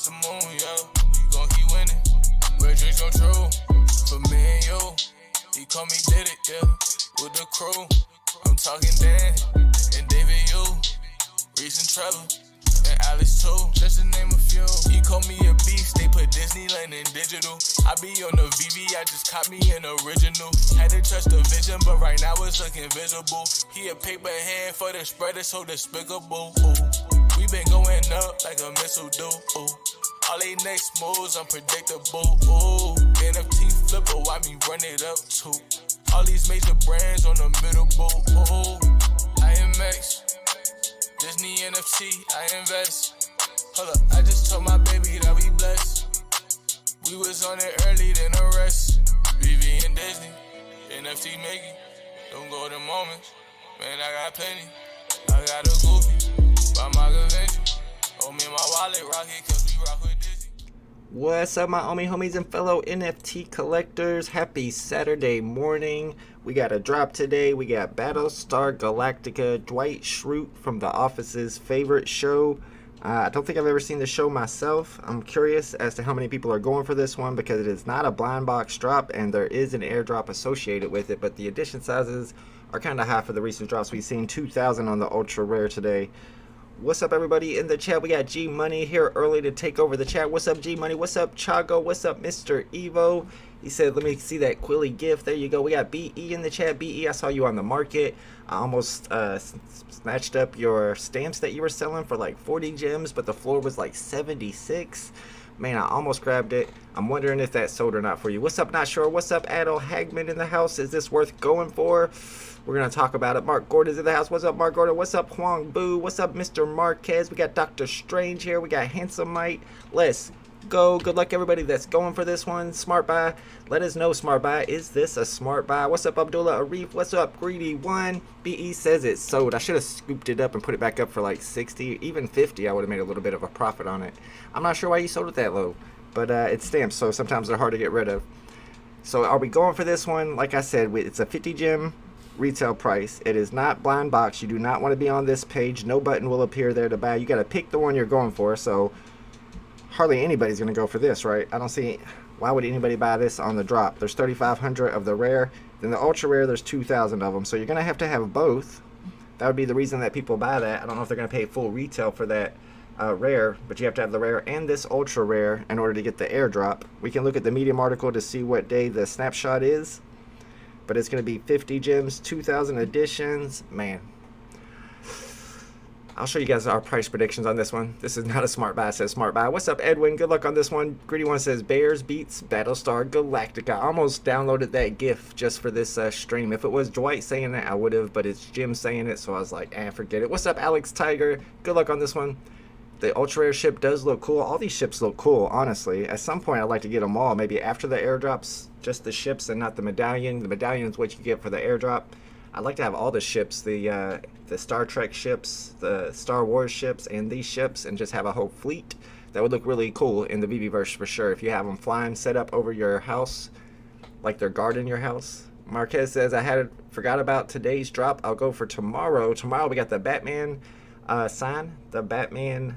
past the moon, yeah. We gon' keep winning. Red dreams come true. For me and you. ECOMI did it, yeah. With the crew. I'm talking Dan and David U. Reese and Trevor. And Alice too, just to name a few. ECOMI a beast, they put Disneyland in digital. I be on the VeVe, I just caught me an original. Had to trust the vision, but right now it's looking visible. He a paper hand for the spreader, so despicable. Ooh. We been going up like a missile do. Ooh. All they next moves unpredictable. Ooh. NFT flipper, why me run it up too? All these major brands on the middle boot. Ooh. IMX. Disney NFT, I invest. Hold up, I just told my baby that we blessed. We was on it early than the rest. VeVe and Disney, NFT making. Don't go to moments. Man, I got plenty. I got a goofy. By my convention. Oh, me and my wallet rock it cause we rock with Disney. What's up, my Omi homies and fellow NFT collectors? Happy Saturday morning. We got a drop today. We got Battlestar Galactica, Dwight Schrute from The Office's favorite show. I don't think I've ever seen the show myself. I'm curious as to how many people are going for this one because it is not a blind box drop and there is an airdrop associated with it, but the edition sizes are kind of high for the recent drops we've seen. 2,000 on the ultra rare today. What's up, everybody in the chat? We got G Money here early to take over the chat. What's up, G Money? What's up, Chago? What's up, Mr. Evo? He said, let me see that Quilly gift. There you go. We got BE in the chat. BE, I saw you on the market. I almost snatched up your stamps that you were selling for like 40 gems, but the floor was like 76. Man, I almost grabbed it. I'm wondering if that sold or not for you. What's up, Not Sure? What's up, Adel Hagman in the house? Is this worth going for? We're going to talk about it. Mark Gordon's in the house. What's up, Mark Gordon? What's up, Huang Boo? What's up, Mr. Marquez? We got Dr. Strange here. We got Handsome Mite. Let's go. Good luck, everybody that's going for this one. Smart buy. Let us know, smart buy. Is this a smart buy? What's up, Abdullah Arif? What's up, Greedy One? BE says it's sold. I should have scooped it up and put it back up for like 60, even 50. I would have made a little bit of a profit on it. I'm not sure why you sold it that low, but it's stamps, so sometimes they're hard to get rid of. So are we going for this one? Like I said, it's a 50 gem retail price. It is not blind box. You do not want to be on this page. No button will appear there to buy. You got to pick the one you're going for. So hardly anybody's going to go for this, right? I don't see why would anybody buy this on the drop. There's 3,500 of the rare. Then the ultra rare, there's 2,000 of them. So you're going to have both. That would be the reason that people buy that. I don't know if they're going to pay full retail for that rare, but you have to have the rare and this ultra rare in order to get the airdrop. We can look at the Medium article to see what day the snapshot is. But it's going to be 50 gems, 2,000 editions. Man, I'll show you guys our price predictions on this one. This is not a smart buy, it says smart buy. What's up, Edwin? Good luck on this one. Greedy One says Bears beats Battlestar Galactica. I almost downloaded that GIF just for this stream. If it was Dwight saying that, I would have, but it's Jim saying it, so I was like, forget it. What's up, Alex Tiger? Good luck on this one. The ultra rare ship does look cool. All these ships look cool, honestly. At some point, I'd like to get them all. Maybe after the airdrops, just the ships and not the medallion. The medallion is what you get for the airdrop. I'd like to have all the ships, the Star Trek ships, the Star Wars ships, and these ships, and just have a whole fleet. That would look really cool in the VeVe-verse for sure. If you have them flying set up over your house, like they're guarding your house. Marquez says, forgot about today's drop. I'll go for tomorrow. Tomorrow we got the Batman sign. The Batman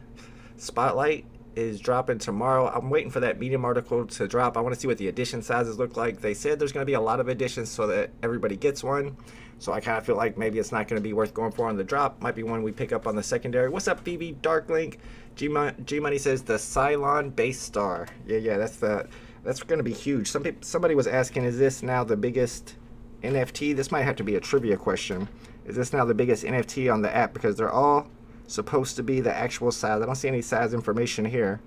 Spotlight is dropping tomorrow. I'm waiting for that Medium article to drop. I want to see what the edition sizes look like. They said there's going to be a lot of editions so that everybody gets one. So I kind of feel like maybe it's not going to be worth going for on the drop. Might be one we pick up on the secondary. What's up, Vivi Darklink? G Money says the Cylon Basestar. Yeah, that's going to be huge. Somebody was asking, is this now the biggest NFT? This might have to be a trivia question. Is this now the biggest NFT on the app? Because they're all supposed to be the actual size. I don't see any size information here.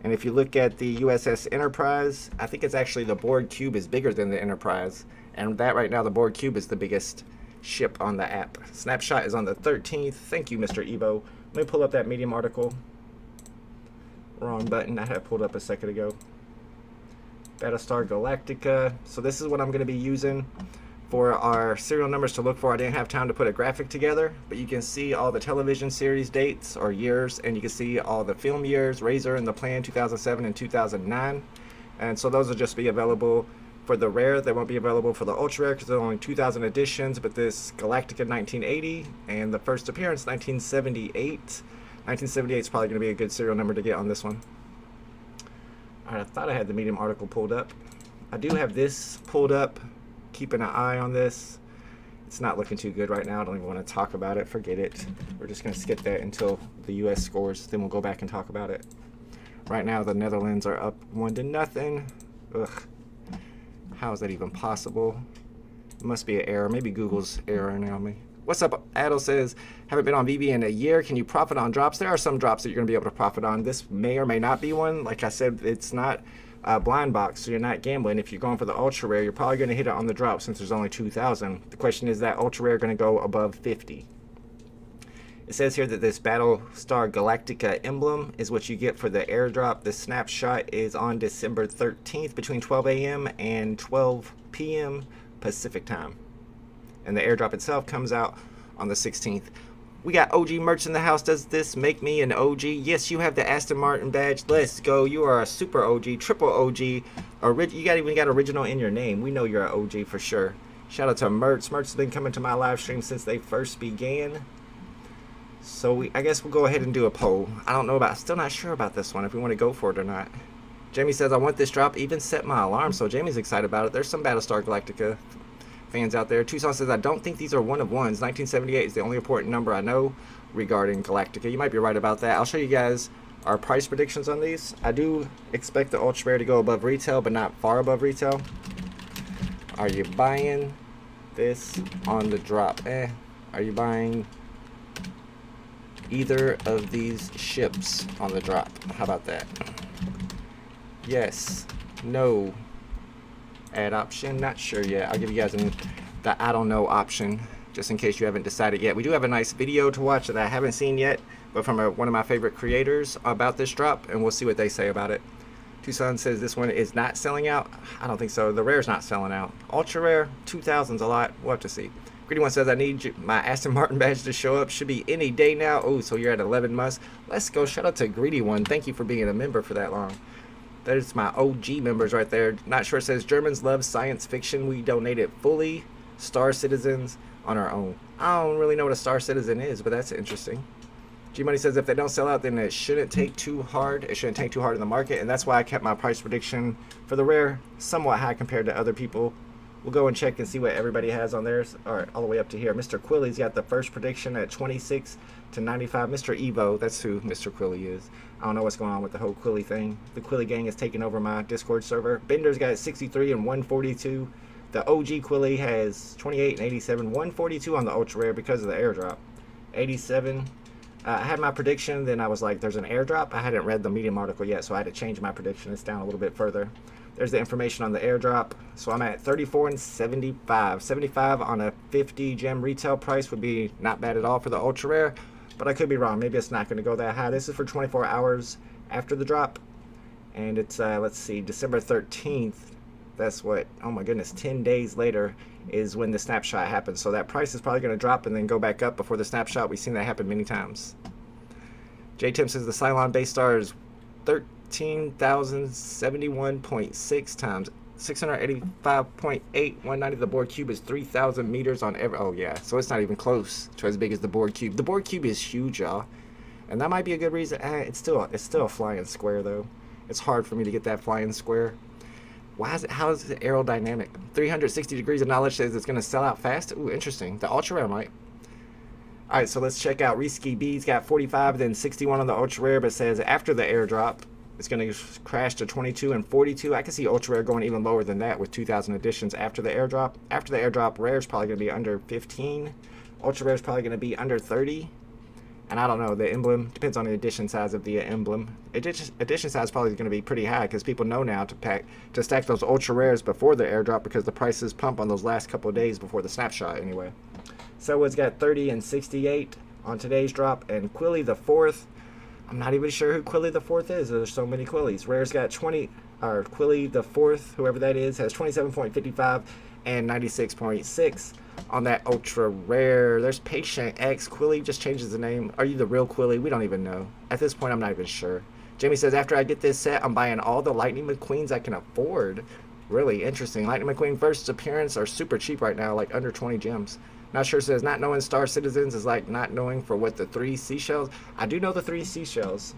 And if you look at the USS Enterprise, I think it's actually the Borg Cube is bigger than the Enterprise. And that right now, the Borg Cube is the biggest ship on the app. Snapshot is on the 13th. Thank you, Mr. Evo. Let me pull up that Medium article. Wrong button. I had it pulled up a second ago. Battlestar Galactica. So this is what I'm going to be using for our serial numbers to look for. I didn't have time to put a graphic together, but you can see all the television series dates or years, and you can see all the film years, Razor and The Plan 2007 and 2009. And so those will just be available for the rare. They won't be available for the ultra rare because there are only 2,000 editions, but this Galactica 1980 and the first appearance 1978. 1978 is probably going to be a good serial number to get on this one. Alright, I thought I had the Medium article pulled up. I do have this pulled up. Keeping an eye on this. It's not looking too good right now. I don't even want to talk about it. Forget it. We're just going to skip that until the U.S. scores. Then we'll go back and talk about it. Right now, the Netherlands are up 1-0. Ugh. How is that even possible? It must be an error. Maybe Google's erroring on me. What's up? Adel says, haven't been on VeVe in a year. Can you profit on drops? There are some drops that you're going to be able to profit on. This may or may not be one. Like I said, it's not a blind box, so you're not gambling. If you're going for the ultra rare, you're probably going to hit it on the drop since there's only 2,000. The question is, that ultra rare going to go above 50? It says here that this Battlestar Galactica emblem is what you get for the airdrop. The snapshot is on December 13th between 12 a.m. and 12 p.m. Pacific time. And the airdrop itself comes out on the 16th. We got OG merch in the house. Does this make me an OG? Yes, you have the Aston Martin badge. Let's go. You are a super OG, triple OG. You even got original in your name. We know you're an OG for sure. Shout out to Merch. Merch has been coming to my live stream since they first began. So I guess we'll go ahead and do a poll. I don't know about, still not sure about this one, if we want to go for it or not. Jamie says, I want this drop. Even set my alarm. So Jamie's excited about it. There's some Battlestar Galactica fans out there. Tucson says, I don't think these are one of ones. 1978 is the only important number I know regarding Galactica. You might be right about that. I'll show you guys our price predictions on these. I do expect the ultra rare to go above retail, but not far above retail. Are you buying this on the drop? Are you buying either of these ships on the drop? How about that? Yes, no. Add option, not sure yet. I'll give you guys the I don't know option just in case you haven't decided yet. We do have a nice video to watch that I haven't seen yet, but from one of my favorite creators about this drop, and we'll see what they say about it. Tucson says this one is not selling out. I don't think so. The rare's not selling out. Ultra rare, 2,000's a lot. We'll have to see. Greedy One says, I need my Aston Martin badge to show up. Should be any day now. Oh, so you're at 11 months. Let's go. Shout out to Greedy One. Thank you for being a member for that long. There's my OG members right there. Not sure. It says Germans love science fiction. We donate it fully. Star Citizens on our own. I don't really know what a Star Citizen is, but that's interesting. G Money says if they don't sell out, then it shouldn't take too hard. It shouldn't take too hard in the market, and that's why I kept my price prediction for the rare somewhat high compared to other people. We'll go and check and see what everybody has on theirs. All right, all the way up to here. Mr. Quilly's got the first prediction at 26 to 95. Mr. Evo, that's who Mr. Quilly is. I don't know what's going on with the whole Quilly thing. The Quilly gang is taking over my Discord server. Bender's got 63 and 142. The OG Quilly has 28 and 87. 142 on the ultra rare because of the airdrop. 87. I had my prediction, then I was like, there's an airdrop. I hadn't read the Medium article yet, so I had to change my prediction. It's down a little bit further. There's the information on the airdrop. So I'm at 34 and 75. 75 on a 50 gem retail price would be not bad at all for the ultra rare, but I could be wrong. Maybe it's not going to go that high. This is for 24 hours after the drop, and it's let's see, December 13th. That's what, oh my goodness, 10 days later is when the snapshot happens. So that price is probably going to drop and then go back up before the snapshot. We've seen that happen many times. J Tim says the Cylon Basestar is 13,071.6 times 685.8, 190. The board cube is 3,000 meters on every. Oh yeah, so it's not even close to as big as the board cube. The board cube is huge, y'all, and that might be a good reason. It's still a flying square though. It's hard for me to get that flying square. Why is it? How is it aerodynamic? 360 degrees of knowledge says it's going to sell out fast. Ooh, interesting. The ultra rare might. All right, so let's check out Risky B's got 45, then 61 on the ultra rare, but says after the airdrop, it's going to crash to 22 and 42. I can see ultra rare going even lower than that with 2,000 additions after the airdrop. After the airdrop, rare is probably going to be under 15. Ultra rare is probably going to be under 30. And I don't know, the emblem depends on the edition size of the emblem. Edition size probably is going to be pretty high because people know now to stack those ultra rares before the airdrop because the prices pump on those last couple of days before the snapshot anyway. Selwood's got 30 and 68 on today's drop, and Quilly the fourth. I'm not even sure who Quilly the fourth is. There's so many Quillys. Rare's got 20, or Quilly the fourth, whoever that is, has 27.55 and 96.6 on that ultra rare. There's Patient X. Quilly just changes the name. Are you the real Quilly? We don't even know. At this point, I'm not even sure. Jamie says, after I get this set, I'm buying all the Lightning McQueens I can afford. Really interesting. Lightning McQueen first appearance are super cheap right now, like under 20 gems. Not sure says, not knowing Star Citizens is like not knowing for what the 3 seashells. I do know the 3 seashells.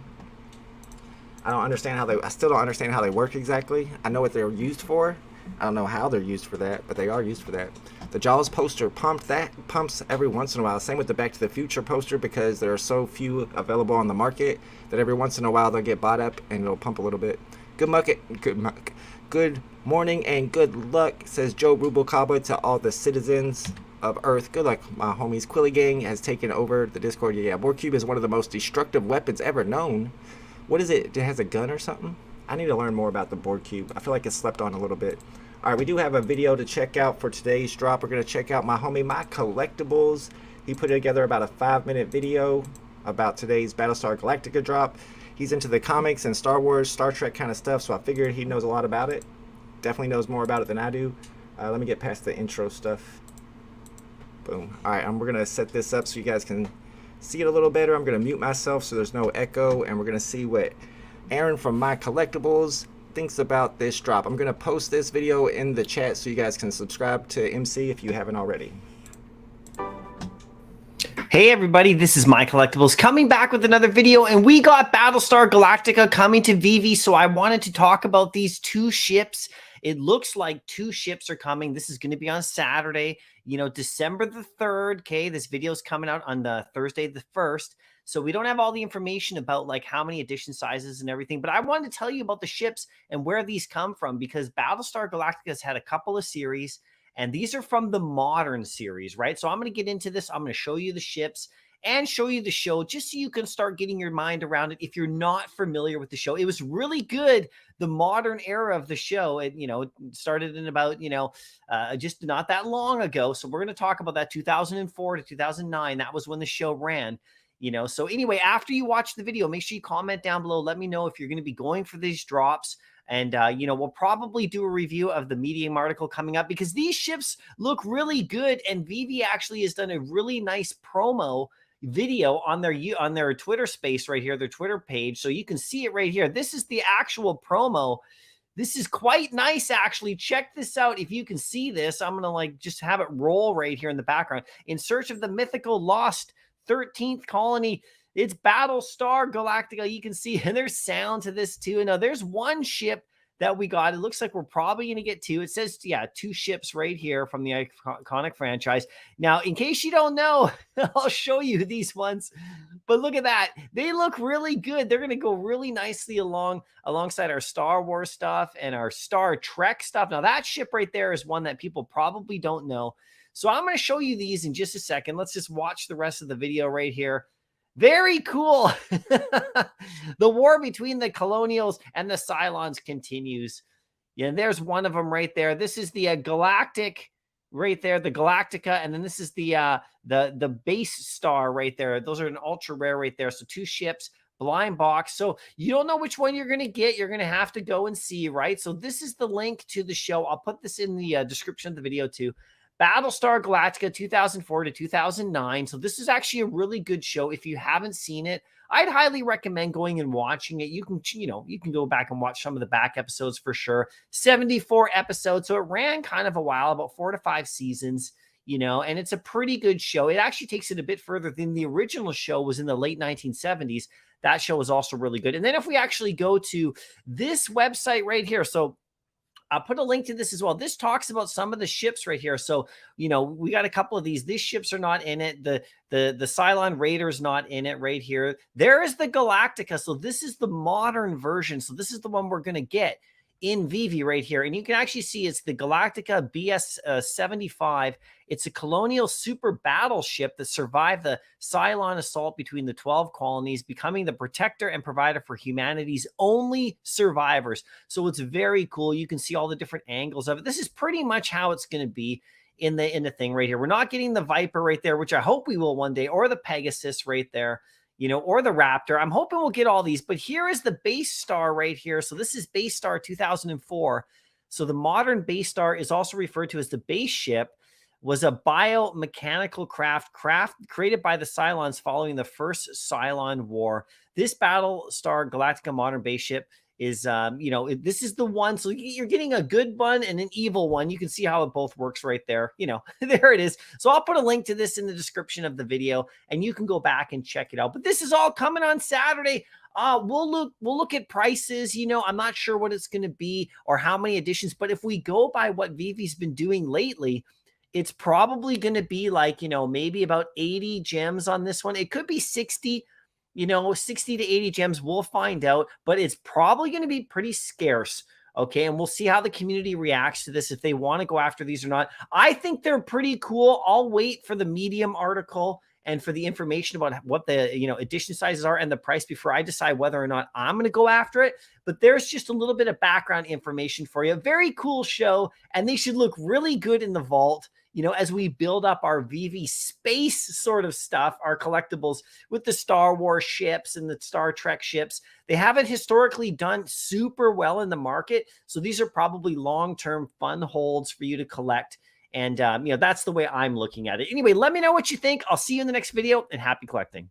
I still don't understand how they work exactly. I know what they're used for. I don't know how they're used for that, but they are used for that. The Jaws poster pumps every once in a while. Same with the Back to the Future poster, because there are so few available on the market that every once in a while they'll get bought up and it'll pump a little bit. Good morning and good luck, says Joe Rubalcaba to all the citizens of Earth. Good luck, my homies. Quilly Gang has taken over the Discord. Yeah, Borcube is one of the most destructive weapons ever known. What is it? It has a gun or something? I need to learn more about the Borcube. I feel like it's slept on a little bit. All right, we do have a video to check out for today's drop. We're going to check out my homie, My Collectibles. He put together about a 5-minute video about today's Battlestar Galactica drop. He's into the comics and Star Wars, Star Trek kind of stuff, so I figured he knows a lot about it. Definitely knows more about it than I do. Let me get past the intro stuff. Boom. All right, we're going to set this up so you guys can see it a little better. I'm going to mute myself so there's no echo, and we're going to see what Aaron from My Collectibles thinks about this drop. I'm going to post this video in the chat so you guys can subscribe to MC if you haven't already. Hey everybody, this is My Collectibles coming back with another video, and we got Battlestar Galactica coming to VeVe, so I wanted to talk about these 2 ships. It looks like 2 ships are coming. This is going to be on Saturday, December the 3rd. Okay, this video is coming out on the Thursday the 1st. So we don't have all the information about like how many edition sizes and everything, but I wanted to tell you about the ships and where these come from, because Battlestar Galactica has had a couple of series, and these are from the modern series, right? So I'm going to get into this. I'm going to show you the ships and show you the show just so you can start getting your mind around it if you're not familiar with the show. It was really good, the modern era of the show. It started in about, just not that long ago. So we're going to talk about that 2004 to 2009. That was when the show ran. So anyway, after you watch the video, make sure you comment down below. Let me know if you're going to be going for these drops. And, we'll probably do a review of the Medium article coming up, because these ships look really good. And VeVe actually has done a really nice promo video on their Twitter space right here, their Twitter page. So you can see it right here. This is the actual promo. This is quite nice, actually. Check this out. If you can see this, I'm going to just have it roll right here in the background. In search of the mythical lost 13th colony, it's Battlestar Galactica. You can see, and there's sound to this too. Now, there's one ship that we got. It looks like we're probably going to get 2. It says, 2 ships right here from the iconic franchise. Now, in case you don't know, I'll show you these ones. But look at that. They look really good. They're going to go really nicely alongside our Star Wars stuff and our Star Trek stuff. Now, that ship right there is one that people probably don't know. So I'm going to show you these in just a second. Let's just watch the rest of the video right here. Very cool. The war between the Colonials and the Cylons continues. Yeah, there's one of them right there. This is the Galactic right there, the Galactica, and then this is the Basestar right there. Those are an ultra rare right there. So 2 ships, blind box. So you don't know which one you're going to get. You're going to have to go and see, right? So this is the link to the show. I'll put this in the description of the video too. Battlestar Galactica 2004 to 2009. So this is actually a really good show. If you haven't seen it, I'd highly recommend going and watching it. You can go back and watch some of the back episodes for sure. 74 episodes. So it ran kind of a while, about 4 to 5 seasons, and it's a pretty good show. It actually takes it a bit further than the original show was in the late 1970s. That show was also really good. And then if we actually go to this website right here, so I'll put a link to this as well. This talks about some of the ships right here. So, we got a couple of these. These ships are not in it. The Cylon Raider's not in it right here. There is the Galactica. So this is the modern version. So this is the one we're going to get in VeVe right here. And you can actually see it's the Galactica BS-75. It's a colonial super battleship that survived the Cylon assault between the 12 colonies, becoming the protector and provider for humanity's only survivors. So it's very cool. You can see all the different angles of it. This is pretty much how it's going to be in the thing right here. We're not getting the Viper right there, which I hope we will one day, or the Pegasus right there, or the Raptor. I'm hoping we'll get all these, but here is the Basestar right here. So this is Basestar 2004. So the modern Basestar is also referred to as the base ship, was a biomechanical craft created by the Cylons following the first Cylon War. This Battlestar Galactica modern base ship is, this is the one. So you're getting a good one and an evil one. You can see how it both works right there. There it is. So I'll put a link to this in the description of the video, and you can go back and check it out. But this is all coming on Saturday. We'll look at prices. You know, I'm not sure what it's going to be or how many editions, but if we go by what VeVe's been doing lately, it's probably going to be like, you know, maybe about 80 gems on this one. It could be 60, you know, 60 to 80 gems. We'll find out, but it's probably going to be pretty scarce. Okay. And we'll see how the community reacts to this, if they want to go after these or not. I think they're pretty cool. I'll wait for the Medium article and for the information about what the, you know, edition sizes are and the price before I decide whether or not I'm going to go after it. But there's just a little bit of background information for you. Very cool show. And they should look really good in the vault, you know, as we build up our VeVe space sort of stuff, our collectibles with the Star Wars ships and the Star Trek ships. They haven't historically done super well in the market. So these are probably long-term fun holds for you to collect. And, you know, that's the way I'm looking at it. Anyway, let me know what you think. I'll see you in the next video, and happy collecting.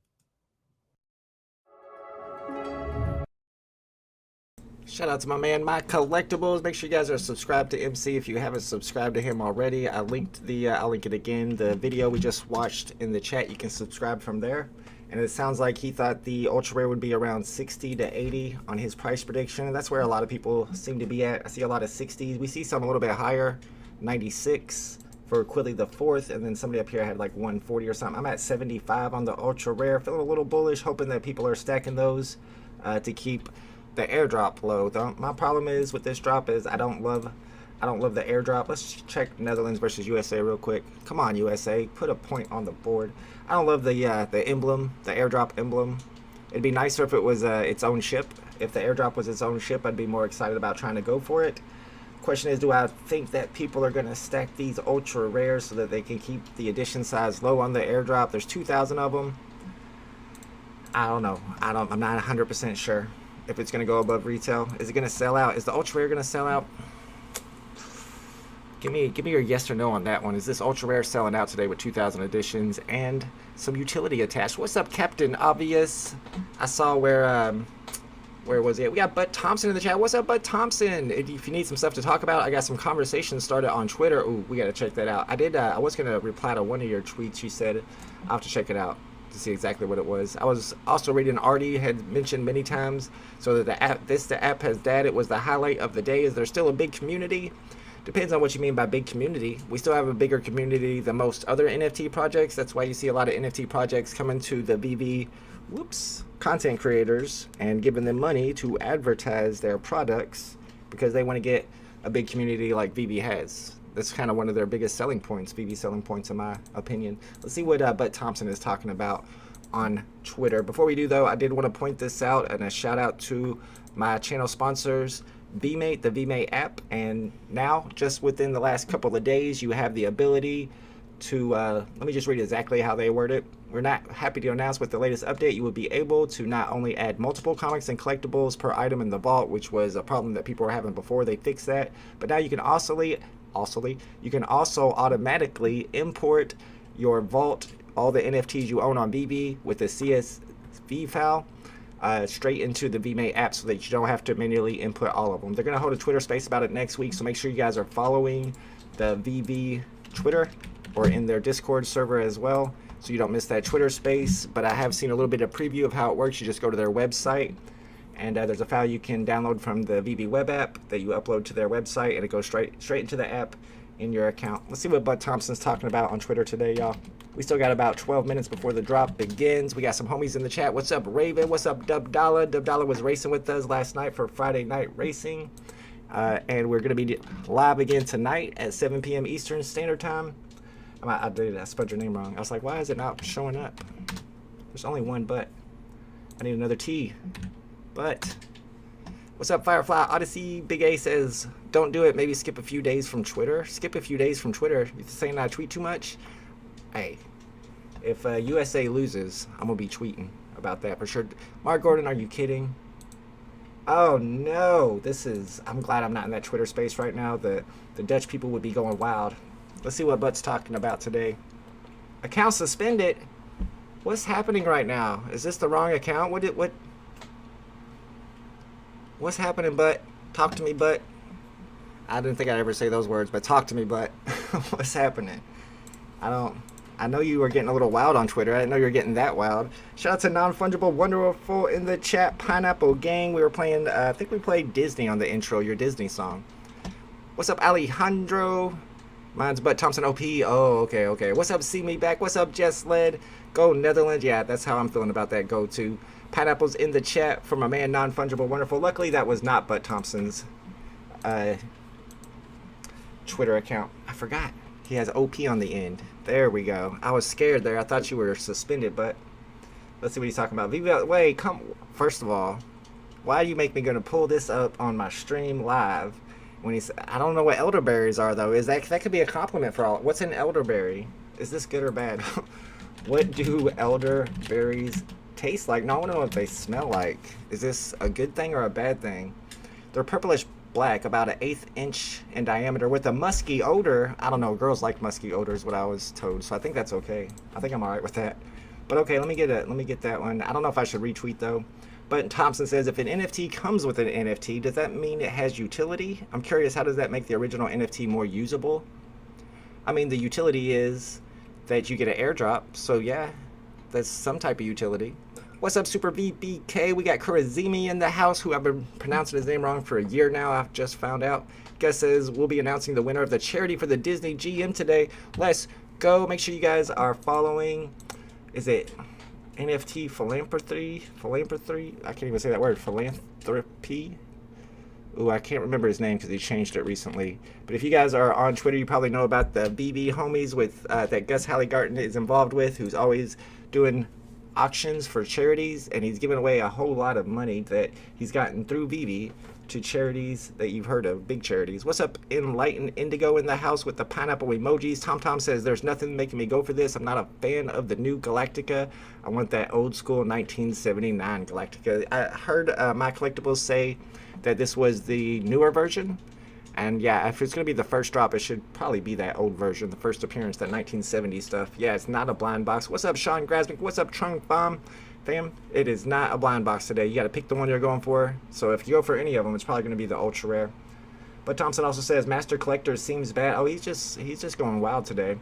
Shout out to my man, My Collectibles. Make sure you guys are subscribed to MC if you haven't subscribed to him already. I linked the, I'll link it again. The video we just watched in the chat, you can subscribe from there. And it sounds like he thought the ultra rare would be around 60 to 80 on his price prediction. That's where a lot of people seem to be at. I see a lot of 60s. We see some a little bit higher. 96 for Quilly the Fourth, and then somebody up here had like 140 or something. I'm at 75 on the ultra rare, feeling a little bullish, hoping that people are stacking those to keep the airdrop low. My problem is with this drop is I don't love the airdrop. Let's check Netherlands versus USA real quick. Come on, USA, put a point on the board. I don't love the emblem, the airdrop emblem. It'd be nicer if it was its own ship. If the airdrop was its own ship, I'd be more excited about trying to go for it. Question is, do I think that people are going to stack these ultra rares so that they can keep the edition size low on the airdrop? There's 2,000 of them. I don't know. I'm not 100% sure if it's going to go above retail. Is it going to sell out? Is the ultra rare going to sell out? Give me your yes or no on that one. Is this ultra rare selling out today with 2,000 editions and some utility attached? What's up, Captain Obvious? I saw where was it? We got Bud Thompson in the chat. What's up, Bud Thompson? If you need some stuff to talk about, I got some conversations started on Twitter. Ooh, we got to check that out. I was going to reply to one of your tweets. You said I'll have to check it out to see exactly what it was. I was also reading Artie had mentioned many times, so that the app has dad. It was the highlight of the day. Is there still a big community? Depends on what you mean by big community. We still have a bigger community than most other NFT projects. That's why you see a lot of NFT projects coming to the VeVe content creators and giving them money to advertise their products because they want to get a big community like VeVe has. That's kind of one of their biggest selling points, VeVe selling points in my opinion. Let's see what Bud Thompson is talking about on Twitter. Before we do though, I did want to point this out and a shout out to my channel sponsors, VMate, the VMate app, and now just within the last couple of days you have the ability to let me just read exactly how they word it. We're not happy to announce with the latest update you will be able to not only add multiple comics and collectibles per item in the vault, which was a problem that people were having before. They fixed that, but now you can also automatically import your vault, all the NFTs you own on VeVe with a CSV file straight into the VMate app so that you don't have to manually input all of them. They're going to hold a Twitter space about it next week, so make sure you guys are following the VeVe Twitter or in their Discord server as well, so you don't miss that Twitter space. But I have seen a little bit of preview of how it works. You just go to their website, and there's a file you can download from the VeVe web app that you upload to their website, and it goes straight into the app in your account. Let's see what Bud Thompson's talking about on Twitter today, y'all. We still got about 12 minutes before the drop begins. We got some homies in the chat. What's up, Raven? What's up, Dubdala? Dubdala was racing with us last night for Friday Night Racing, and we're going to be live again tonight at 7 p.m. Eastern Standard Time. I spelled your name wrong. I was like, why is it not showing up? There's only one but. I need another T. But. What's up, Firefly Odyssey? Big A says, don't do it. Maybe skip a few days from Twitter. Skip a few days from Twitter. You saying I tweet too much? Hey, if USA loses, I'm going to be tweeting about that for sure. Mark Gordon, are you kidding? Oh, no. I'm glad I'm not in that Twitter space right now. The Dutch people would be going wild. Let's see what Butt's talking about today. Account suspended? What's happening right now? Is this the wrong account? What's happening, Butt? Talk to me, Butt. I didn't think I'd ever say those words, but talk to me, Butt. What's happening? I know you were getting a little wild on Twitter. I didn't know you were getting that wild. Shout out to Non-Fungible Wonderfull in the chat. Pineapple Gang. We were playing, I think we played Disney on the intro, your Disney song. What's up, Alejandro? Mine's Butt Thompson OP. Oh, okay. What's up, See Me Back? What's up, Jess Led? Go Netherlands. Yeah, that's how I'm feeling about that. Go to Pineapples in the chat for my man Non-Fungible Wonderfull. Luckily, that was not Butt Thompson's Twitter account. I forgot. He has OP on the end. There we go. I was scared there. I thought you were suspended, but let's see what he's talking about. VeVe, wait, come. First of all, why do you make me going to pull this up on my stream live when he's? I don't know what elderberries are though. Is that could be a compliment for all? What's an elderberry? Is this good or bad? What do elderberries taste like? No, I want to know what they smell like. Is this a good thing or a bad thing? They're purplish black, about 1/8 inch in diameter, with a musky odor. I don't know, girls like musky odors, what I was told, so I think that's okay. I think I'm all right with that. But okay, let me get that one. I don't know if I should retweet though. But Thompson says, if an NFT comes with an NFT, does that mean it has utility? I'm curious, how does that make the original NFT more usable? I mean, the utility is that you get an airdrop, so yeah, that's some type of utility. What's up, Super VBK? We got Kurazimi in the house, who I've been pronouncing his name wrong for a year now. I've just found out. Guest says we'll be announcing the winner of the charity for the Disney GM today. Let's go. Make sure you guys are following. Is it NFT philanthropy? I can't even say that word. Philanthropy. Ooh, I can't remember his name because he changed it recently. But if you guys are on Twitter, you probably know about the VeVe homies with that Gus Halligarten is involved with, who's always doing auctions for charities, and he's given away a whole lot of money that he's gotten through VeVe to charities that you've heard of, big charities. What's up, Enlightened Indigo in the house with the pineapple emojis? Tom says, there's nothing making me go for this. I'm not a fan of the new Galactica. I want that old school 1979 Galactica. I heard My Collectibles say that this was the newer version. And yeah, if it's going to be the first drop, it should probably be that old version, the first appearance, that 1970 stuff. Yeah, it's not a blind box. What's up, Sean Grasmick? What's up, Trung Fam? It is not a blind box today. You got to pick the one you're going for. So if you go for any of them, it's probably going to be the ultra rare. But Thompson also says, Master Collector seems bad. Oh, he's just going wild today.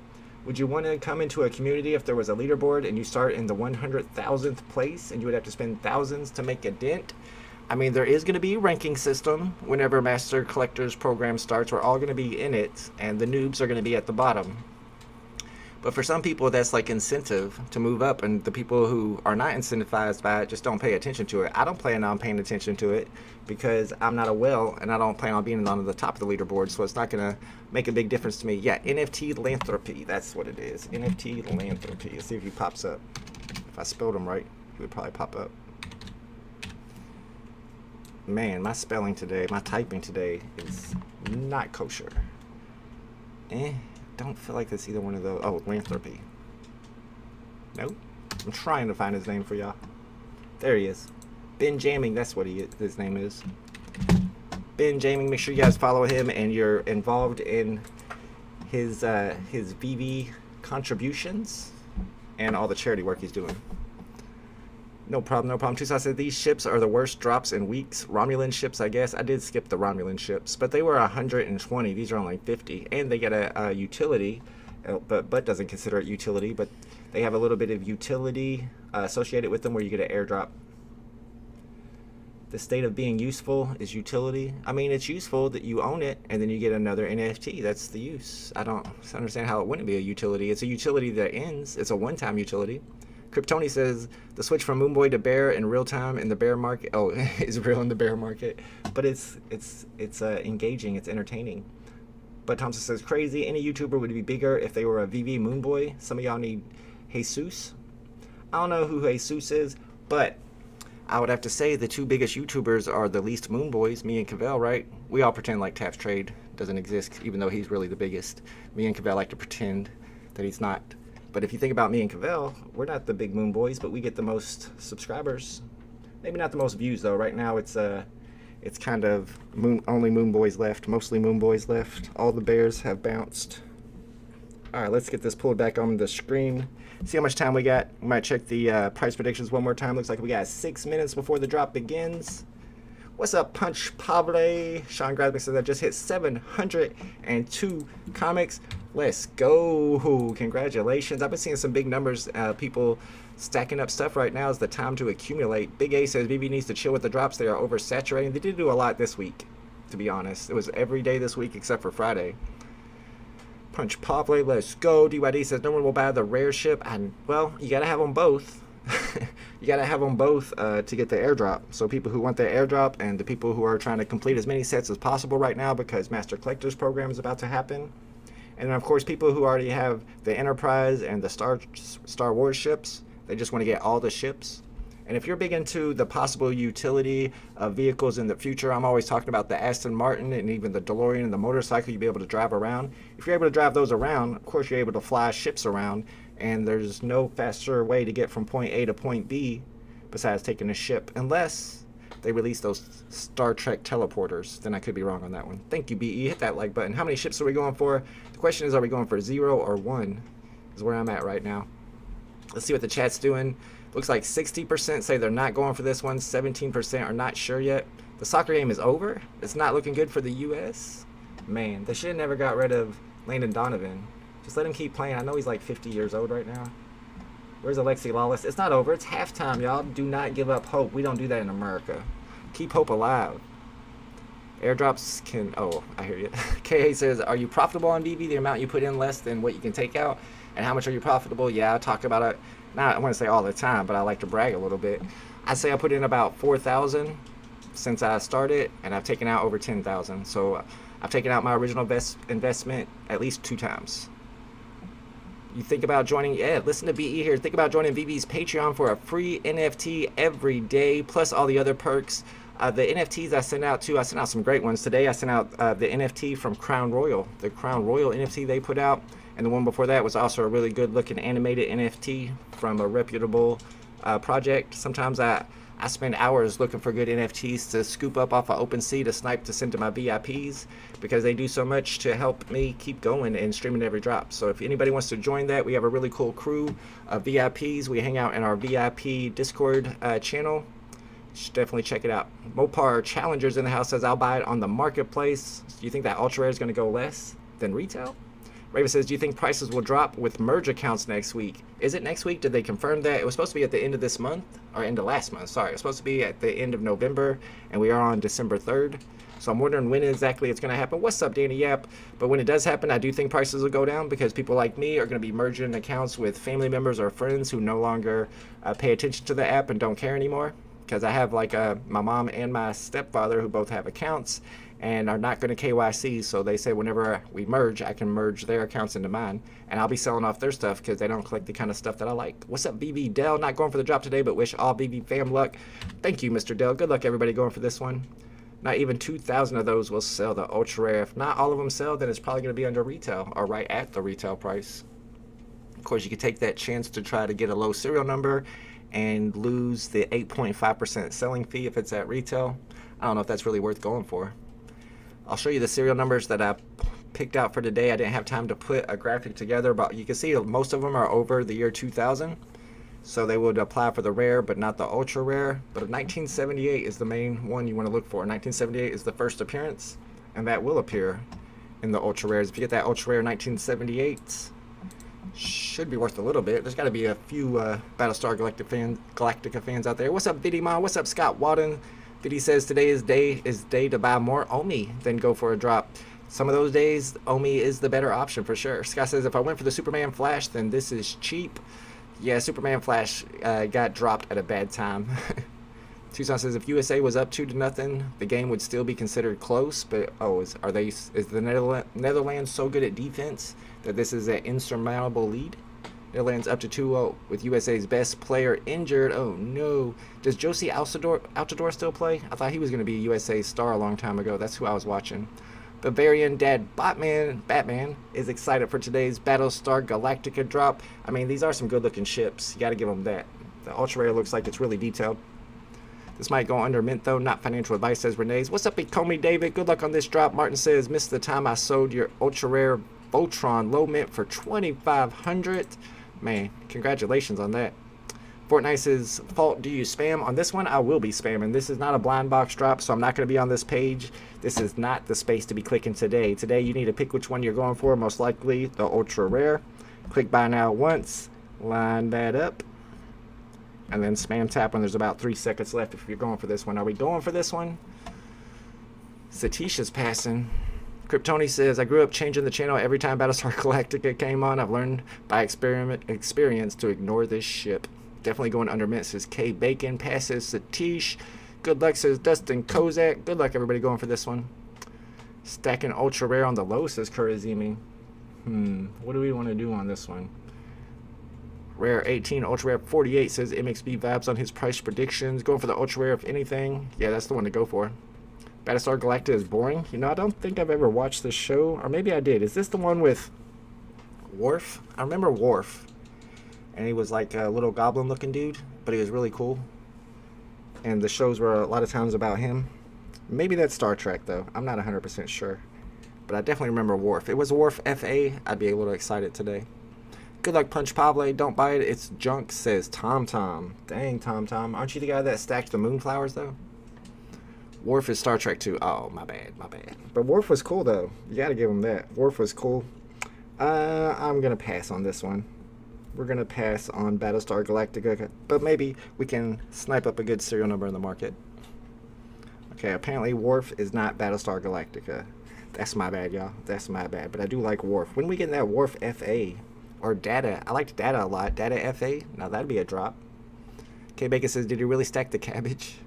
Would you want to come into a community if there was a leaderboard and you start in the 100,000th place and you would have to spend thousands to make a dent? I mean, there is going to be a ranking system whenever Master Collector's program starts. We're all going to be in it, and the noobs are going to be at the bottom. But for some people, that's like incentive to move up, and the people who are not incentivized by it just don't pay attention to it. I don't plan on paying attention to it because I'm not a whale, and I don't plan on being on the top of the leaderboard, so it's not going to make a big difference to me. Yeah, NFT Philanthropy, that's what it is. NFT Philanthropy. Let's see if he pops up. If I spelled him right, he would probably pop up. Man, my spelling today, my typing today is not kosher. Don't feel like it's either one of those. Oh, Philanthropy. Nope. I'm trying to find his name for y'all. There he is. Ben Jamming, that's what his name is. Ben Jamming, make sure you guys follow him and you're involved in his VeVe contributions and all the charity work he's doing. No problem. Tucson said these ships are the worst drops in weeks. Romulan ships, I guess. I did skip the Romulan ships, but they were 120. These are only 50, and they get a utility, but doesn't consider it utility. But they have a little bit of utility associated with them, where you get an airdrop. The state of being useful is utility. I mean, it's useful that you own it, and then you get another NFT. That's the use. I don't understand how it wouldn't be a utility. It's a utility that ends. It's a one-time utility. Kryptoni says the switch from Moonboy to Bear in real time in the bear market. Oh, is real in the bear market, but it's engaging. It's entertaining. But Thompson says crazy. Any YouTuber would be bigger if they were a VeVe Moonboy. Some of y'all need Jesus. I don't know who Jesus is, but I would have to say the two biggest YouTubers are the least Moonboys, me and Cavell, right? We all pretend like Taps Trade doesn't exist, even though he's really the biggest. Me and Cavell like to pretend that he's not. But if you think about me and Cavell, we're not the big Moon Boys, but we get the most subscribers. Maybe not the most views though. Right now it's kind of only Moon Boys left, mostly Moon Boys left. All the bears have bounced. All right, let's get this pulled back on the screen. See how much time we got. We might check the price predictions one more time. Looks like we got 6 minutes before the drop begins. What's up, Punch Pable? Sean Grasmick says I just hit 702 comics. Let's go. Congratulations. I've been seeing some big numbers. People stacking up stuff right now is the time to accumulate. Big A says VeVe needs to chill with the drops. They are oversaturating. They did do a lot this week, to be honest. It was every day this week except for Friday. Punch Pavle, let's go. DYD says no one will buy the rare ship. And, well, you got to have them both. You got to have them both to get the airdrop. So people who want the airdrop and the people who are trying to complete as many sets as possible right now because Master Collector's program is about to happen. And then, of course, people who already have the Enterprise and the Star Wars ships, they just want to get all the ships. And if you're big into the possible utility of vehicles in the future, I'm always talking about the Aston Martin and even the DeLorean and the motorcycle you'll be able to drive around. If you're able to drive those around, of course, you're able to fly ships around. And there's no faster way to get from point A to point B besides taking a ship, unless they release those Star Trek teleporters. Then I could be wrong on that one. Thank you, BE. Hit that like button. How many ships are we going for? The question is, are we going for 0 or 1? Is where I'm at right now. Let's see what the chat's doing. Looks like 60% say they're not going for this one. 17% are not sure yet. The soccer game is over. It's not looking good for the U.S. Man, they should have never got rid of Landon Donovan. Just let him keep playing. I know he's like 50 years old right now. Where's Alexi Lawless? It's not over. It's halftime, y'all. Do not give up hope. We don't do that in America. Keep hope alive. Airdrops can... Oh, I hear you. KA says, are you profitable on VeVe? The amount you put in less than what you can take out? And how much are you profitable? Yeah, I talk about it. Not, I want to say all the time, but I like to brag a little bit. I'd say I put in about 4,000 since I started, and I've taken out over 10,000. So I've taken out my original investment at least 2 times. You think about joining, yeah, listen to BE here. Think about joining VeVe's Patreon for a free NFT every day, plus all the other perks. The NFTs I sent out some great ones. Today I sent out the NFT from Crown Royal, the Crown Royal NFT they put out. And the one before that was also a really good looking animated NFT from a reputable project. Sometimes I spend hours looking for good NFTs to scoop up off of OpenSea to snipe to send to my VIPs because they do so much to help me keep going and streaming every drop. So if anybody wants to join that, we have a really cool crew of VIPs. We hang out in our VIP Discord channel. You should definitely check it out. Mopar Challengers in the house says, I'll buy it on the marketplace. Do you think that ultra rare is going to go less than retail? Raven says, do you think prices will drop with merge accounts next week? Is it next week? Did they confirm that? It was supposed to be at the end of this month, or end of last month, sorry. It was supposed to be at the end of November, and we are on December 3rd. So I'm wondering when exactly it's going to happen. What's up, Danny Yap? But when it does happen, I do think prices will go down because people like me are going to be merging accounts with family members or friends who no longer pay attention to the app and don't care anymore. Because I have like my mom and my stepfather who both have accounts and are not going to KYC, so they say whenever we merge, I can merge their accounts into mine, and I'll be selling off their stuff because they don't collect the kind of stuff that I like. What's up, VV Dell? Not going for the drop today, but wish all VV fam luck. Thank you, Mr. Dell. Good luck, everybody, going for this one. Not even 2,000 of those will sell the ultra rare. If not all of them sell, then it's probably going to be under retail or right at the retail price. Of course, you could take that chance to try to get a low serial number and lose the 8.5% selling fee if it's at retail. I don't know if that's really worth going for. I'll show you the serial numbers that I picked out for today. I didn't have time to put a graphic together, but you can see most of them are over the year 2000. So they would apply for the rare, but not the ultra rare. But 1978 is the main one you want to look for. 1978 is the first appearance, and that will appear in the ultra rares. If you get that ultra rare 1978, should be worth a little bit. There's got to be a few Battlestar Galactica fans out there. What's up, Viddy Mom? What's up, Scott Wadden? Viddy says today is day to buy more OMI than go for a drop. Some of those days, OMI is the better option for sure. Scott says if I went for the Superman Flash, then this is cheap. Yeah, Superman Flash got dropped at a bad time. Tucson says if USA was up 2-0, the game would still be considered close. But is the Netherlands so good at defense that this is an insurmountable lead? Netherlands up to 2-0 with USA's best player injured. Oh no! Does Josie Altidore still play? I thought he was going to be a USA star a long time ago. That's who I was watching. Bavarian Dad Batman is excited for today's Battlestar Galactica drop. I mean, these are some good-looking ships. You got to give them that. The ultra rare looks like it's really detailed. This might go under mint though, not financial advice, says Renee's. What's up, ECOMI David? Good luck on this drop. Martin says, missed the time I sold your ultra rare Voltron low mint for $2,500. Man, congratulations on that. Fortnite says, Fault, do you spam? On this one, I will be spamming. This is not a blind box drop, so I'm not going to be on this page. This is not the space to be clicking today. Today, you need to pick which one you're going for. Most likely, the ultra rare. Click buy now once. Line that up. And then spam tap when there's about 3 seconds left if you're going for this one. Are we going for this one? Satisha's passing. Kryptoni says, I grew up changing the channel every time Battlestar Galactica came on. I've learned by experience to ignore this ship. Definitely going under mint, says K Bacon. Passes Satish. Good luck, says Dustin Kozak. Good luck, everybody, going for this one. Stacking ultra rare on the low, says Kurazimi. What do we want to do on this one? Rare 18, ultra rare 48, says MXB vibes on his price predictions. Going for the ultra rare, if anything. Yeah, that's the one to go for. Battlestar Galactica is boring. You know, I don't think I've ever watched this show. Or maybe I did. Is this the one with Worf? I remember Worf. And he was like a little goblin looking dude. But he was really cool. And the shows were a lot of times about him. Maybe that's Star Trek, though. I'm not 100% sure. But I definitely remember Worf. If it was Worf FA, I'd be a little excited today. Good luck, Punch Pable. Don't buy it. It's junk, says Tom Tom. Dang, Tom Tom. Aren't you the guy that stacked the moonflowers, though? Worf is Star Trek 2. Oh, my bad. But Worf was cool, though. You gotta give him that. Worf was cool. I'm gonna pass on this one. We're gonna pass on Battlestar Galactica, but maybe we can snipe up a good serial number in the market. Okay, apparently Worf is not Battlestar Galactica. That's my bad, y'all. That's my bad. But I do like Worf. When we get that Worf FA or Data? I liked Data a lot. Data FA? Now that'd be a drop. K Bacon says, did you really stack the cabbage?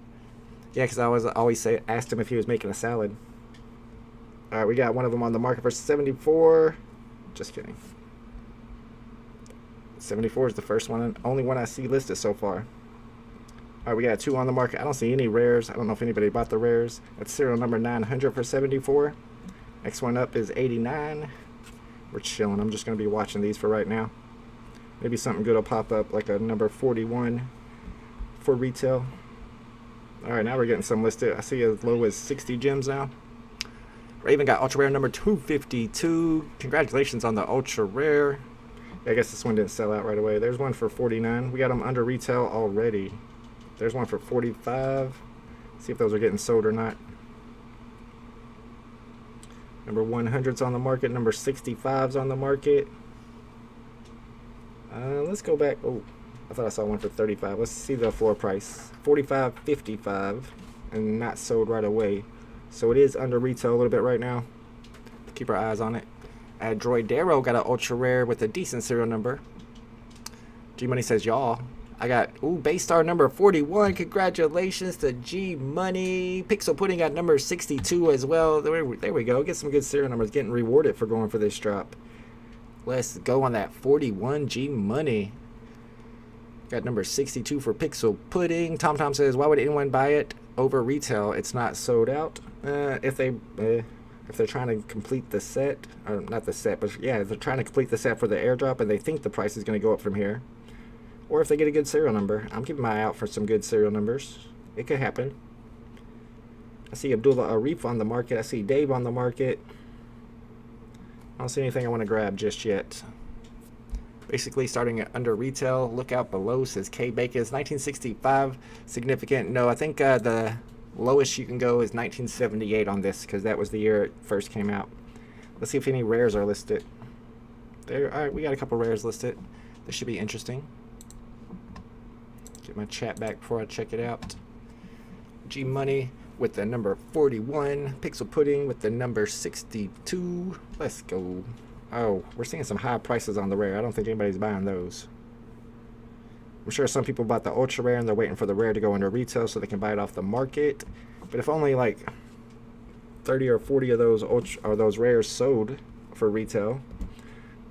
Yeah, because I always asked him if he was making a salad. Alright, we got one of them on the market for 74. Just kidding. 74 is the first one and only one I see listed so far. Alright, we got 2 on the market. I don't see any rares. I don't know if anybody bought the rares. That's serial number 900 for 74. Next one up is 89. We're chilling. I'm just going to be watching these for right now. Maybe something good will pop up, like a number 41 for retail. Alright, now we're getting some listed. I see as low as 60 gems now. Raven got ultra rare number 252. Congratulations on the ultra rare. I guess this one didn't sell out right away. There's one for 49. We got them under retail already. There's one for 45. See if those are getting sold or not. Number 100's on the market. Number 65's on the market. Let's go back. Oh, I thought I saw one for 35. Let's see the floor price. 45.55 and not sold right away. So it is under retail a little bit right now. Keep our eyes on it. Droidero got an ultra rare with a decent serial number. G Money says, y'all. I got, Basestar number 41. Congratulations to G Money. Pixel Pudding got number 62 as well. There we go. Get some good serial numbers. Getting rewarded for going for this drop. Let's go on that 41 G Money. Got number 62 for Pixel Pudding. Tom Tom says, why would anyone buy it over retail? It's not sold out. If they're trying to complete the set, or not the set, but yeah, if they're trying to complete the set for the airdrop and they think the price is going to go up from here. Or if they get a good serial number. I'm keeping my eye out for some good serial numbers. It could happen. I see Abdullah Arif on the market. I see Dave on the market. I don't see anything I want to grab just yet. Basically starting at under retail. Look out below, says K Bacon. Is 1965 significant? No, I think the lowest you can go is 1978 on this, because that was the year it first came out. Let's see if any rares are listed. There, all right, we got a couple rares listed. This should be interesting. Get my chat back before I check it out. G Money with the number 41. Pixel Pudding with the number 62. Let's go. Oh, we're seeing some high prices on the rare. I don't think anybody's buying those. I'm sure some people bought the ultra rare and they're waiting for the rare to go into retail so they can buy it off the market. But if only like 30 or 40 of those those rares sold for retail,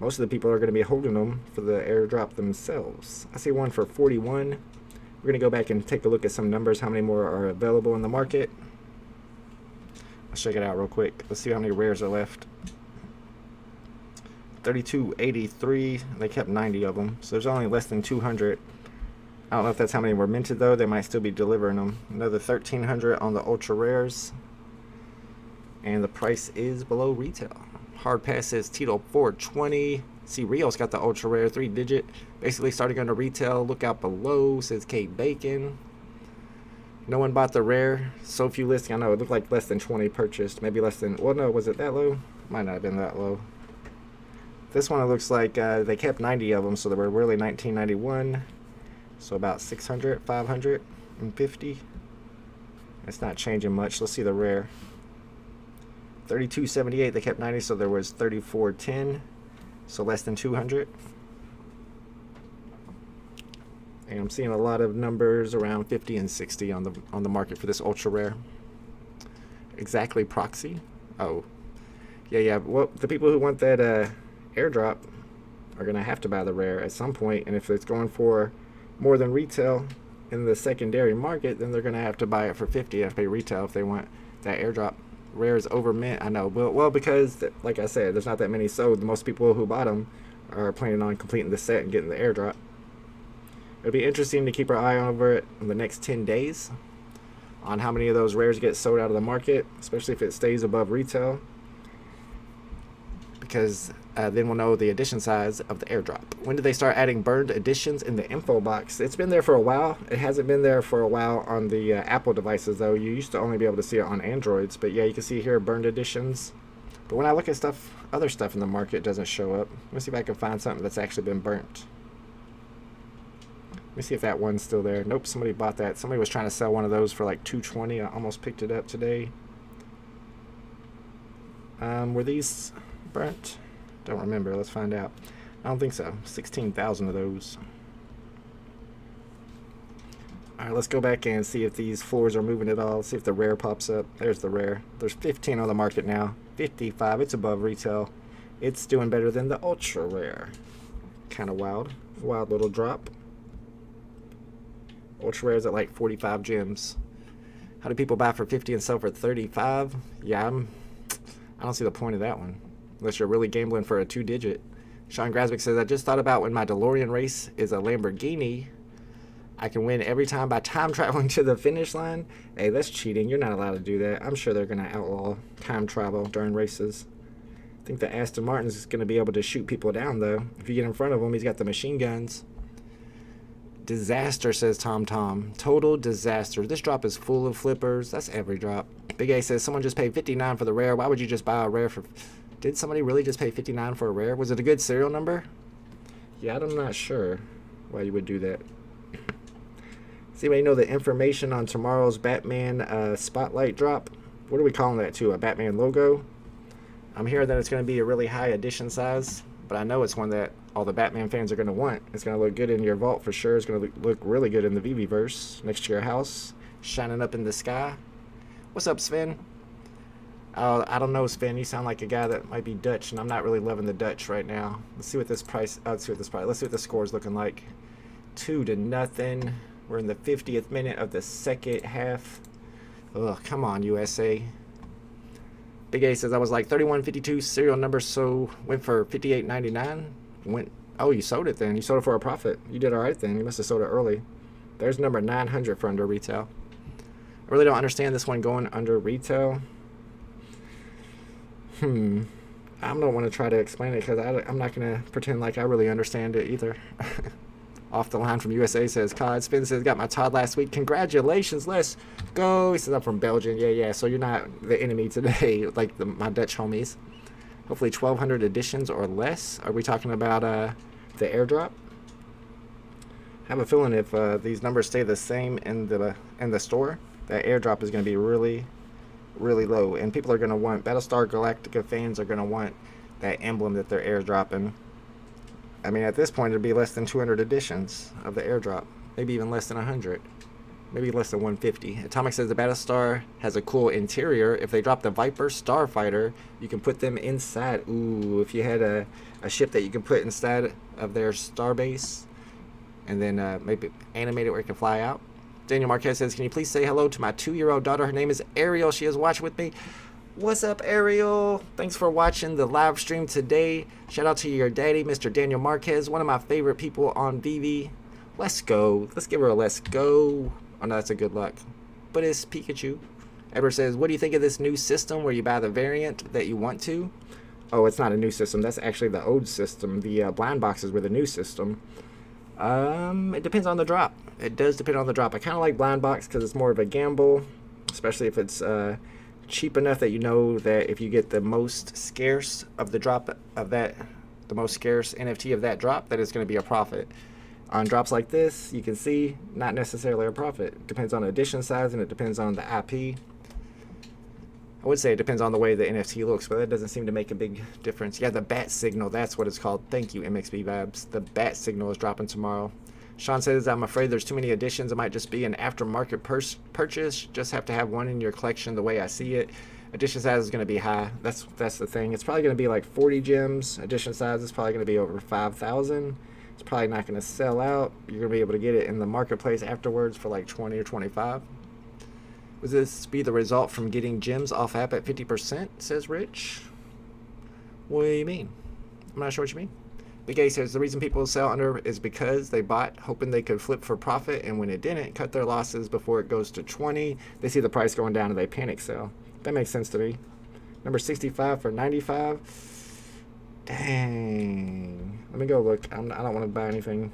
most of the people are going to be holding them for the airdrop themselves. I see one for 41. We're going to go back and take a look at some numbers, how many more are available in the market. Let's check it out real quick. Let's see how many rares are left. 3283. They kept 90 of them, so there's only less than 200. I don't know if that's how many were minted though. They might still be delivering them. Another 1300 on the ultra rares, and the price is below retail. Hard pass says Tito 420. See, Rio's got the ultra rare 3-digit. Basically starting under retail. Look out below, says Kate Bacon. No one bought the rare. So few listing. I know it looked like less than 20 purchased. Maybe less than, well, no, was it that low? Might not have been that low. This one, it looks like they kept 90 of them, so they were really 1991. So about 600, 550. It's not changing much. Let's see the rare. 3278, they kept 90, so there was 3410. So less than 200. And I'm seeing a lot of numbers around 50 and 60 on the market for this ultra rare. Exactly proxy. Oh, yeah. Well, the people who want that airdrop are gonna have to buy the rare at some point, and if it's going for more than retail in the secondary market, then they're gonna have to buy it for 50 if they retail if they want that airdrop. Rare is over mint. I know. Well, because like I said, there's not that many sold. Most people who bought them are planning on completing the set and getting the airdrop. It'll be interesting to keep our eye over it in the next 10 days on how many of those rares get sold out of the market, especially if it stays above retail, because then we'll know the edition size of the airdrop. When did they start adding burned editions in the info box? It's been there for a while. It hasn't been there for a while on the Apple devices, though. You used to only be able to see it on Androids, but yeah, you can see here burned editions. But when I look at stuff, other stuff in the market, it doesn't show up. Let me see if I can find something that's actually been burnt. Let me see if that one's still there. Nope, somebody bought that. Somebody was trying to sell one of those for like $220. I almost picked it up today. Were these burnt? Don't remember. Let's find out. I don't think so. 16,000 of those. Alright, let's go back and see if these floors are moving at all. See if the rare pops up. There's the rare. There's 15 on the market now. 55. It's above retail. It's doing better than the ultra rare. Kind of wild. Wild little drop. Ultra rare is at like 45 gems. How do people buy for 50 and sell for 35? Yeah, I don't see the point of that one. Unless you're really gambling for a 2-digit. Sean Grasmick says, I just thought about when my DeLorean race is a Lamborghini, I can win every time by time traveling to the finish line. Hey, that's cheating. You're not allowed to do that. I'm sure they're going to outlaw time travel during races. I think the Aston Martin is going to be able to shoot people down, though. If you get in front of him, he's got the machine guns. Disaster, says Tom. Total disaster. This drop is full of flippers. That's every drop. Big A says, someone just paid $59 for the rare. Why would you just buy a rare for... Did somebody really just pay $59 for a rare? Was it a good serial number? Yeah, I'm not sure why you would do that. Does anybody know the information on tomorrow's Batman spotlight drop? What are we calling that too? A Batman logo? I'm hearing that it's going to be a really high edition size, but I know it's one that all the Batman fans are going to want. It's going to look good in your vault for sure. It's going to look really good in the VeVe-verse next to your house, shining up in the sky. What's up, Sven? I don't know, Sven. You sound like a guy that might be Dutch, and I'm not really loving the Dutch right now. Let's see what this price. Let's see what the score is looking like. 2-0. We're in the 50th minute of the second half. Ugh, come on, USA. Big A says I was like 31.52 serial number, so went for 58.99. Oh, you sold it then. You sold it for a profit. You did all right then. You must have sold it early. There's number 900 for under retail. I really don't understand this one going under retail. I don't want to try to explain it because I'm not going to pretend like I really understand it either. Off the line from USA says, Cod Spin says, got my Todd last week. Congratulations, let's go. He says, I'm from Belgium. Yeah. So you're not the enemy today, like my Dutch homies. Hopefully 1,200 editions or less. Are we talking about the airdrop? I have a feeling if these numbers stay the same in the store, that airdrop is going to be really low, and people are going to want, Battlestar Galactica fans are going to want that emblem that they're airdropping. I mean, at this point, it'd be less than 200 editions of the airdrop, maybe even less than 100, maybe less than 150. Atomic says the Battlestar has a cool interior. If they drop the Viper Starfighter, you can put them inside. Ooh, if you had a ship that you can put inside of their starbase, and then maybe animate it where it can fly out. Daniel Marquez says, can you please say hello to my 2-year-old daughter? Her name is Ariel. She is watching with me. What's up, Ariel? Thanks for watching the live stream today. Shout out to your daddy, Mr. Daniel Marquez, one of my favorite people on VeVe. Let's go. Let's give her a let's go. Oh, no, that's a good luck. But it's Pikachu. Edward says, what do you think of this new system where you buy the variant that you want to? Oh, it's not a new system. That's actually the old system. The blind boxes were the new system. It depends on the drop. It does depend on the drop. I kind of like blind box because it's more of a gamble, especially if it's cheap enough that you know that if you get the most scarce of the drop of that, the most scarce NFT of that drop, that it's going to be a profit. On drops like this, you can see not necessarily a profit. It depends on the edition size and it depends on the IP. I would say it depends on the way the NFT looks, but that doesn't seem to make a big difference. Yeah, the bat signal, that's what it's called. Thank you, MXB Vibes. The bat signal is dropping tomorrow. Sean says, I'm afraid there's too many editions. It might just be an aftermarket purchase. Just have to have one in your collection the way I see it. Edition size is going to be high. That's the thing. It's probably going to be like 40 gems. Edition size is probably going to be over 5,000. It's probably not going to sell out. You're going to be able to get it in the marketplace afterwards for like 20 or 25. Would this be the result from getting gems off app at 50%, says Rich? What do you mean? I'm not sure what you mean. Big A says the reason people sell under is because they bought hoping they could flip for profit, and when it didn't, cut their losses before it goes to 20. They see the price going down and they panic sell. That makes sense to me. Number 65 for 95. Dang. Let me go look. I don't want to buy anything.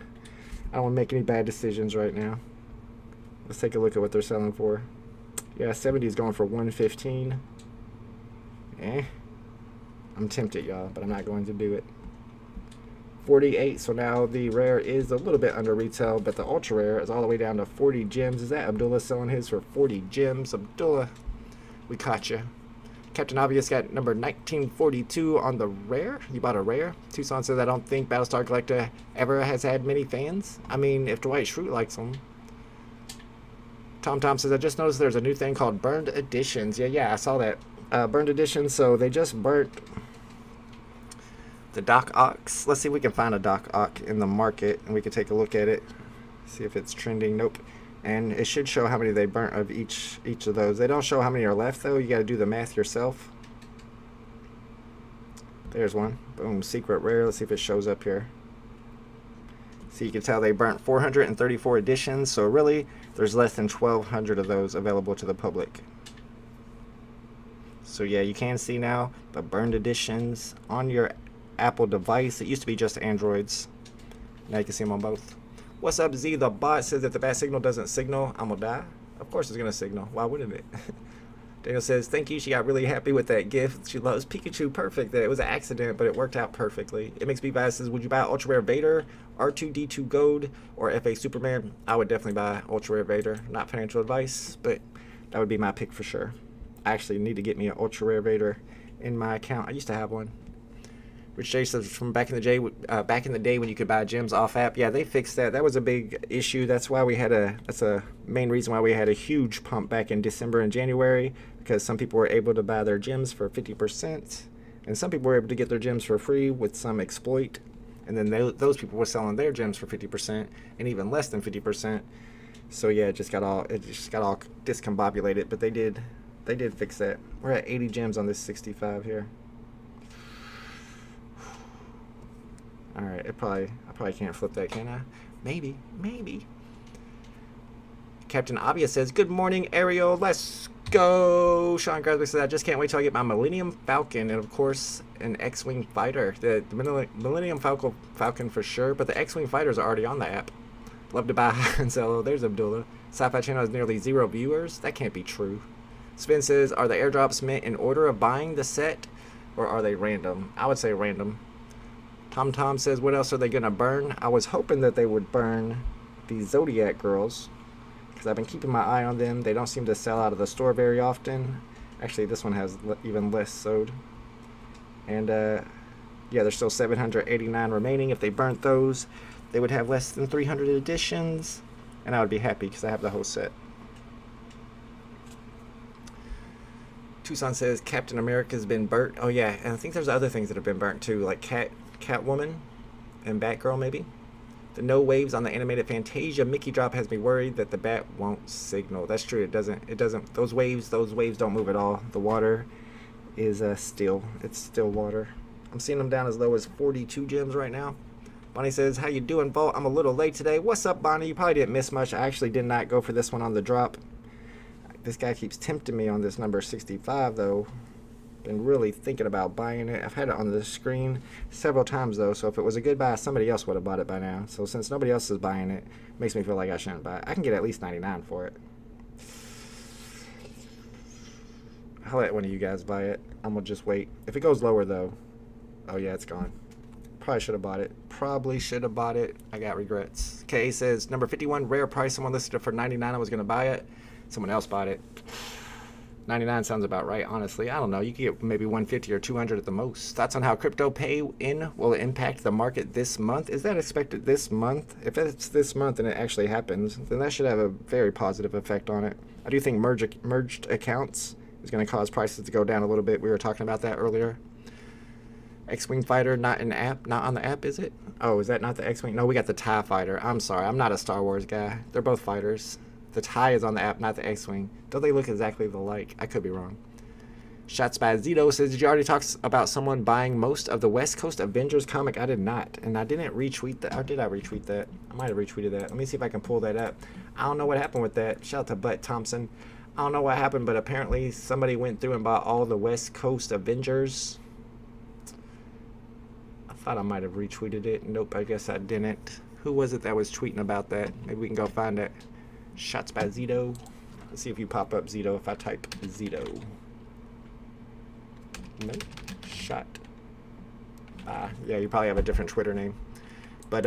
I don't want to make any bad decisions right now. Let's take a look at what they're selling for. Yeah, 70 is going for 115. I'm tempted, y'all, but I'm not going to do it. 48, so now the rare is a little bit under retail, but the ultra rare is all the way down to 40 gems. Is that Abdullah selling his for 40 gems? Abdullah, we caught you. Captain Obvious got number 1942 on the rare. You bought a rare? Tucson says, I don't think Battlestar Galactica ever has had many fans. I mean, if Dwight Schrute likes them. Tom says, I just noticed there's a new thing called burned editions. Yeah, I saw that. Burned editions, so they just burnt the Doc Ox. Let's see if we can find a Doc Ox in the market, and we can take a look at it. See if it's trending. Nope. And it should show how many they burnt of each of those. They don't show how many are left, though. You got to do the math yourself. There's one. Boom, secret rare. Let's see if it shows up here. So you can tell they burnt 434 editions, so really there's less than 1,200 of those available to the public. So yeah, you can see now the burned editions on your Apple device. It used to be just Androids. Now you can see them on both. What's up, Z? The bot says if the bat signal doesn't signal, I'm gonna die. Of course it's gonna signal. Why wouldn't it? Daniel says, thank you. She got really happy with that gift. She loves Pikachu. Perfect. That it was an accident, but it worked out perfectly. It makes me buy. Says, would you buy Ultra Rare Vader, R2-D2 Gold, or FA Superman? I would definitely buy Ultra Rare Vader. Not financial advice, but that would be my pick for sure. I actually need to get me an Ultra Rare Vader in my account. I used to have one. Rich J says from back in the day when you could buy gems off app. Yeah, they fixed that. That was a big issue. That's why we had that's a main reason why we had a huge pump back in December and January, because some people were able to buy their gems for 50%, and some people were able to get their gems for free with some exploit, and then those people were selling their gems for 50% and even less than 50%. So yeah, it just got all discombobulated, but they did fix that. We're at 80 gems on this 65 here. All right, I probably can't flip that, can I? Maybe. Captain Obvious says, good morning, Ariel. Let's go. Sean Grasby says, I just can't wait till I get my Millennium Falcon and, of course, an X-Wing fighter. The Millennium Falcon for sure, but the X-Wing fighters are already on the app. Love to buy Han Solo. There's Abdullah. Sci-Fi Channel has nearly 0 viewers. That can't be true. Sven says, are the airdrops meant in order of buying the set, or are they random? I would say random. Tom says, what else are they going to burn? I was hoping that they would burn the Zodiac girls, because I've been keeping my eye on them. They don't seem to sell out of the store very often. Actually, this one has even less sold. And, yeah, there's still 789 remaining. If they burnt those, they would have less than 300 editions, and I would be happy because I have the whole set. Tucson says, Captain America's been burnt. Oh, yeah, and I think there's other things that have been burnt, too, like Catwoman and Batgirl, maybe. The no waves on the animated Fantasia Mickey drop has me worried that the bat won't signal. That's true. It doesn't. Those waves don't move at all. The water is still. It's still water. I'm seeing them down as low as 42 gems right now. Bonnie says, how you doing, Vault? I'm a little late today. What's up, Bonnie? You probably didn't miss much. I actually did not go for this one on the drop. This guy keeps tempting me on this number 65, though. Been really thinking about buying it. I've had it on the screen several times though, so if it was a good buy, somebody else would have bought it by now. So since nobody else is buying it, it makes me feel like I shouldn't buy it. I can get at least 99 for it. I'll let one of you guys buy it. I'm gonna just wait. If it goes lower though, oh yeah, it's gone. Probably should have bought it. Probably should have bought it. I got regrets. K says number 51, rare price. Someone listed it for 99. I was gonna buy it. Someone else bought it. 99 sounds about right, honestly. I don't know. You could get maybe 150 or 200 at the most. Thoughts on how crypto pay-in will impact the market this month? Is that expected this month? If it's this month and it actually happens, then that should have a very positive effect on it. I do think merged accounts is going to cause prices to go down a little bit. We were talking about that earlier. X-Wing Fighter, not an app, not on the app, is it? Oh, is that not the X-Wing? No, we got the TIE Fighter. I'm sorry. I'm not a Star Wars guy. They're both fighters. The TIE is on the app, not the X-Wing. Don't they look exactly alike? I could be wrong. Shots by Zito says, did you already talk about someone buying most of the West Coast Avengers comic? I did not. And I didn't retweet that. Or did I retweet that? I might have retweeted that. Let me see if I can pull that up. I don't know what happened with that. Shout out to Butt Thompson. I don't know what happened, but apparently somebody went through and bought all the West Coast Avengers. I thought I might have retweeted it. Nope, I guess I didn't. Who was it that was tweeting about that? Maybe we can go find it. Shots by Zito. Let's see if you pop up Zito if I type Zito. Nope. Shot. Yeah, you probably have a different Twitter name. But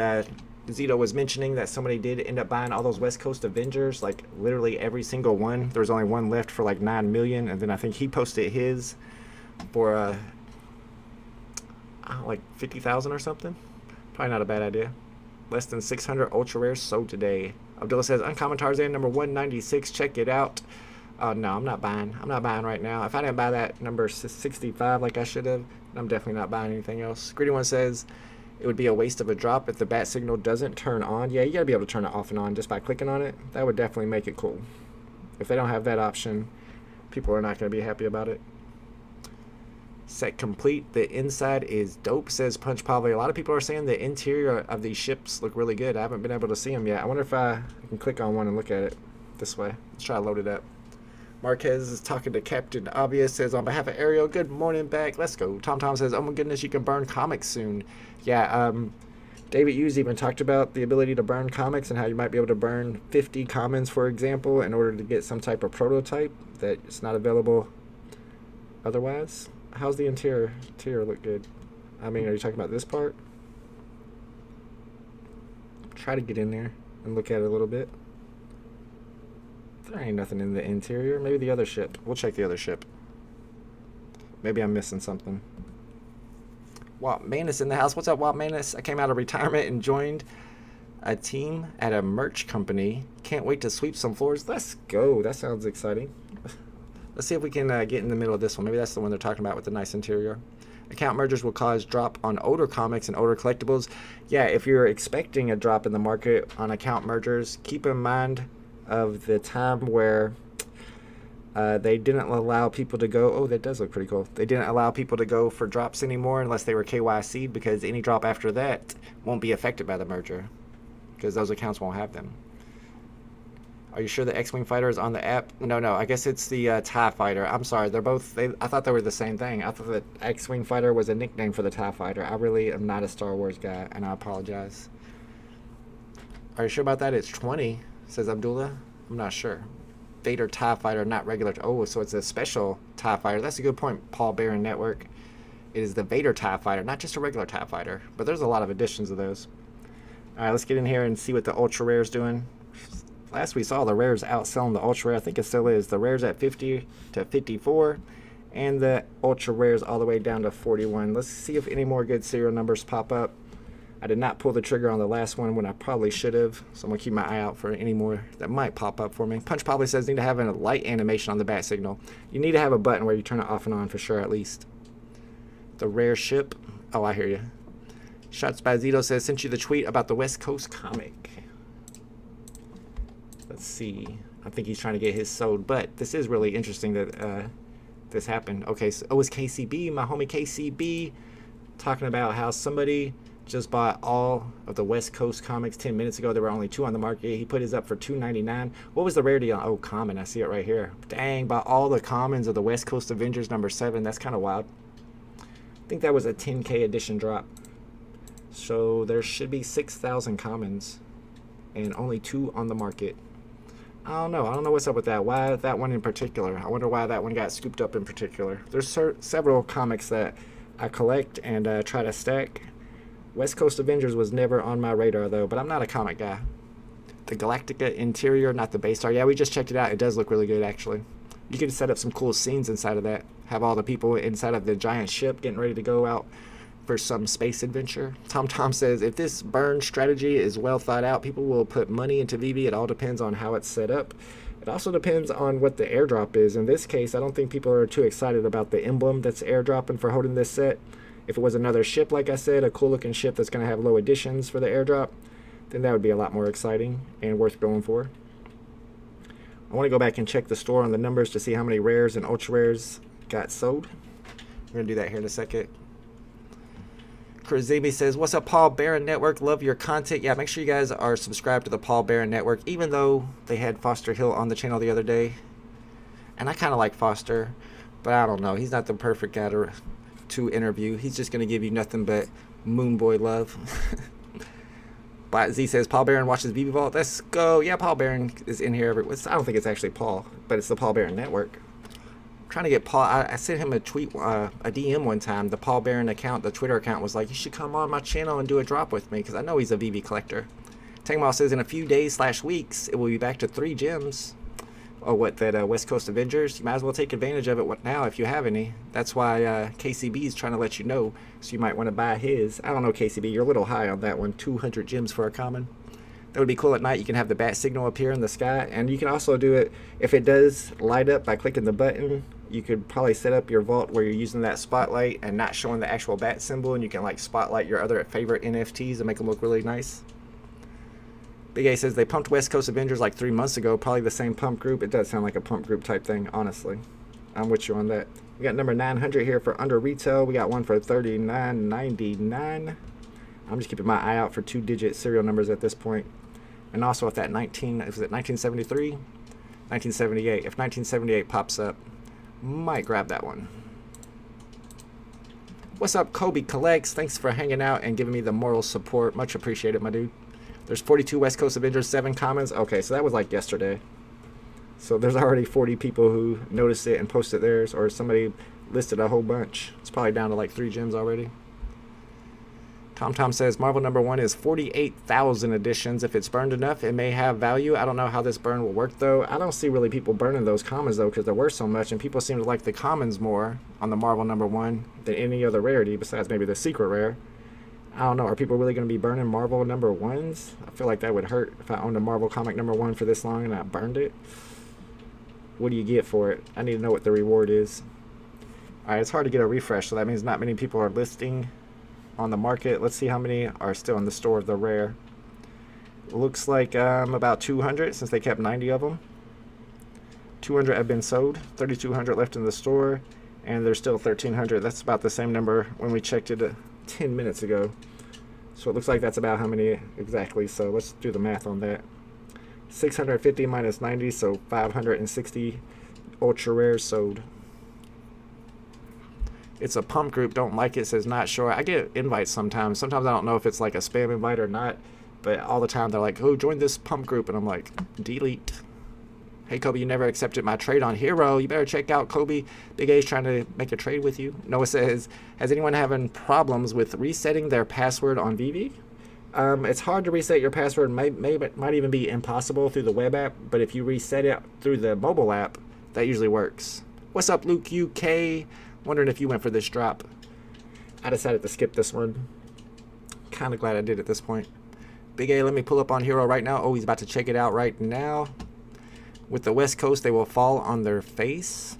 Zito was mentioning that somebody did end up buying all those West Coast Avengers, like literally every single one. There was only one left for like 9 million, and then I think he posted his for like 50,000 or something. Probably not a bad idea. Less than 600 ultra rares sold today. Abdullah says, Uncommon Tarzan number 196. Check it out. No, I'm not buying. I'm not buying right now. If I didn't buy that number 65 like I should have, I'm definitely not buying anything else. Greedy One says, it would be a waste of a drop if the bat signal doesn't turn on. Yeah, you got to be able to turn it off and on just by clicking on it. That would definitely make it cool. If they don't have that option, people are not going to be happy about it. Set complete. The inside is dope, says Punch Pavley. A lot of people are saying the interior of these ships look really good. I haven't been able to see them yet. I wonder if I can click on one and look at it this way. Let's try to load it up. Marquez is talking to Captain Obvious, says, on behalf of Ariel, good morning back. Let's go. Tom says, oh my goodness, you can burn comics soon. Yeah, David Hughes even talked about the ability to burn comics and how you might be able to burn 50 commons, for example, in order to get some type of prototype that's not available otherwise. How's the interior look good? I mean, are you talking about this part? Try to get in there and look at it a little bit. There ain't nothing in the interior. Maybe the other ship. We'll check the other ship. Maybe I'm missing something. Walt Manus in the house. What's up, Walt Manus? I came out of retirement and joined a team at a merch company. Can't wait to sweep some floors. Let's go. That sounds exciting. Let's see if we can get in the middle of this one. Maybe that's the one they're talking about with the nice interior. Account mergers will cause drop on older comics and older collectibles. Yeah, if you're expecting a drop in the market on account mergers, keep in mind of the time where they didn't allow people to go. Oh, that does look pretty cool. They didn't allow people to go for drops anymore unless they were KYC'd, because any drop after that won't be affected by the merger because those accounts won't have them. Are you sure the X-Wing Fighter is on the app? No, I guess it's the TIE Fighter. I'm sorry, they're both, I thought they were the same thing. I thought the X-Wing Fighter was a nickname for the TIE Fighter. I really am not a Star Wars guy, and I apologize. Are you sure about that? It's 20, says Abdullah. I'm not sure. Vader TIE Fighter, not regular. Oh, so it's a special TIE Fighter. That's a good point, Paul Barron Network. It is the Vader TIE Fighter, not just a regular TIE Fighter. But there's a lot of editions of those. All right, let's get in here and see what the Ultra Rare's doing. Last we saw, the rares outselling the ultra rare. I think it still is. The rares at 50 to 54, and the ultra rares all the way down to 41. Let's see if any more good serial numbers pop up. I did not pull the trigger on the last one when I probably should have, so I'm gonna keep my eye out for any more that might pop up for me. Punch probably says need to have a light animation on the bat signal. You need to have a button where you turn it off and on for sure, at least. The rare ship. Oh, I hear you. Shots by Zito says sent you the tweet about the West Coast comic. Let's see. I think he's trying to get his sold, but this is really interesting that this happened. Okay, so it was KCB, my homie KCB, talking about how somebody just bought all of the West Coast comics 10 minutes ago. There were only 2 on the market. He put his up for $2.99. What was the rarity on? Oh, common. I see it right here. Dang, bought all the commons of the West Coast Avengers number 7. That's kind of wild. I think that was a 10K edition drop. So there should be 6,000 commons and only 2 on the market. I don't know what's up with that. Why that one in particular? I wonder why that one got scooped up in particular. There's several comics that I collect and try to stack. West Coast Avengers was never on my radar though, but I'm not a comic guy. The Galactica interior, not the Basestar. Yeah, we just checked it out. It does look really good actually. You could set up some cool scenes inside of that. Have all the people inside of the giant ship getting ready to go out for some space adventure. Tom says, if this burn strategy is well thought out, people will put money into VeVe. It all depends on how it's set up. It also depends on what the airdrop is. In this case, I don't think people are too excited about the emblem that's airdropping for holding this set. If it was another ship, like I said, a cool looking ship that's going to have low additions for the airdrop, then that would be a lot more exciting and worth going for. I want to go back and check the store on the numbers to see how many rares and ultra rares got sold. We're going to do that here in a second. Krazemi says, what's up, Paul Barron Network? Love your content. Yeah, make sure you guys are subscribed to the Paul Barron Network, even though they had Foster Hill on the channel the other day. And I kind of like Foster, but I don't know. He's not the perfect guy to interview. He's just going to give you nothing but Moon Boy love. But Z says, Paul Barron watches VeVe Vault. Let's go. Yeah, Paul Barron is in here. I don't think it's actually Paul, but it's the Paul Barron Network. Trying to get Paul. I sent him a tweet, a DM one time. The Paul Barron account, the Twitter account, was like, you should come on my channel and do a drop with me, because I know he's a VeVe collector. Tangmal says, in a few days / weeks, it will be back to 3 gems. Oh, what, that West Coast Avengers? You might as well take advantage of it now if you have any. That's why KCB is trying to let you know, so you might want to buy his. I don't know, KCB, you're a little high on that one. 200 gems for a common. That would be cool at night. You can have the bat signal appear in the sky, and you can also do it if it does light up by clicking the button. You could probably set up your vault where you're using that spotlight and not showing the actual bat symbol, and you can like spotlight your other favorite NFTs and make them look really nice. Big A says they pumped West Coast Avengers like 3 months ago, probably the same pump group. It does sound like a pump group type thing, honestly. I'm with you on that. We got number 900 here for under retail. We got one for $39.99. I'm just keeping my eye out for 2-digit serial numbers at this point. And also if that is it 1973? 1978. If 1978 pops up, might grab that one. What's up, Kobe Collects? Thanks for hanging out and giving me the moral support. Much appreciated, my dude. There's 42 West Coast Avengers, 7 commons. Okay, so that was like yesterday. So there's already 40 people who noticed it and posted theirs, or somebody listed a whole bunch. It's probably down to like 3 gems already. Tom says Marvel number 1 is 48,000 editions. If it's burned enough, it may have value. I don't know how this burn will work though. I don't see really people burning those commons though, because they're worth so much, and people seem to like the commons more on the Marvel number 1 than any other rarity besides maybe the secret rare. I don't know. Are people really going to be burning Marvel number 1s? I feel like that would hurt if I owned a Marvel comic number 1 for this long and I burned it. What do you get for it? I need to know what the reward is. Alright, it's hard to get a refresh, so that means not many people are listing on the market. Let's see how many are still in the store of the rare. Looks like about 200, since they kept 90 of them. 200 have been sold, 3,200 left in the store, and there's still 1,300. That's about the same number when we checked it 10 minutes ago. So it looks like that's about how many exactly. So let's do the math on that. 650 minus 90, so 560 ultra rares sold. It's a pump group, don't like it, says not sure. I get invites sometimes. Sometimes I don't know if it's like a spam invite or not, but all the time they're like, oh, join this pump group, and I'm like, delete. Hey, Kobe, you never accepted my trade on Hero. You better check out Kobe. Big A's trying to make a trade with you. Noah says, has anyone having problems with resetting their password on VeVe? It's hard to reset your password. Might even be impossible through the web app, but if you reset it through the mobile app, that usually works. What's up, Luke UK? Wondering if you went for this drop. I decided to skip this one. Kind of glad I did at this point. Big A, let me pull up on Hero right now. Oh, he's about to check it out right now. With the West Coast, they will fall on their face.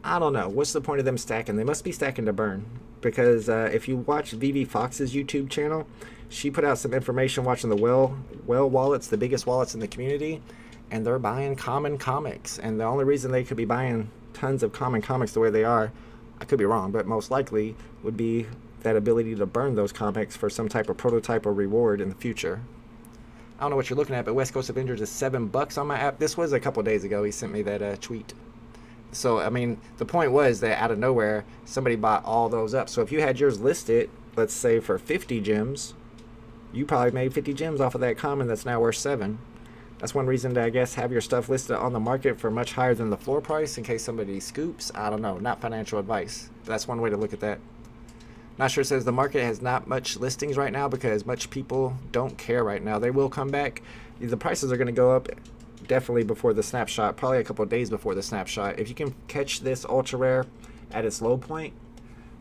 I don't know. What's the point of them stacking? They must be stacking to burn. Because if you watch VeVe Fox's YouTube channel, she put out some information watching the Well wallets, the biggest wallets in the community, and they're buying common comics. And the only reason they could be buying tons of common comics the way they are, I could be wrong, but most likely would be that ability to burn those comics for some type of prototype or reward in the future. I don't know what you're looking at, but West Coast Avengers is $7 on my app. This was a couple days ago. He sent me that tweet. So, I mean, the point was that out of nowhere, somebody bought all those up. So if you had yours listed, let's say for 50 gems, you probably made 50 gems off of that common that's now worth 7. That's one reason to, I guess, have your stuff listed on the market for much higher than the floor price in case somebody scoops. I don't know. Not financial advice. But that's one way to look at that. Not sure. It says the market has not much listings right now because much people don't care right now. They will come back. The prices are going to go up definitely before the snapshot, probably a couple of days before the snapshot. If you can catch this ultra rare at its low point,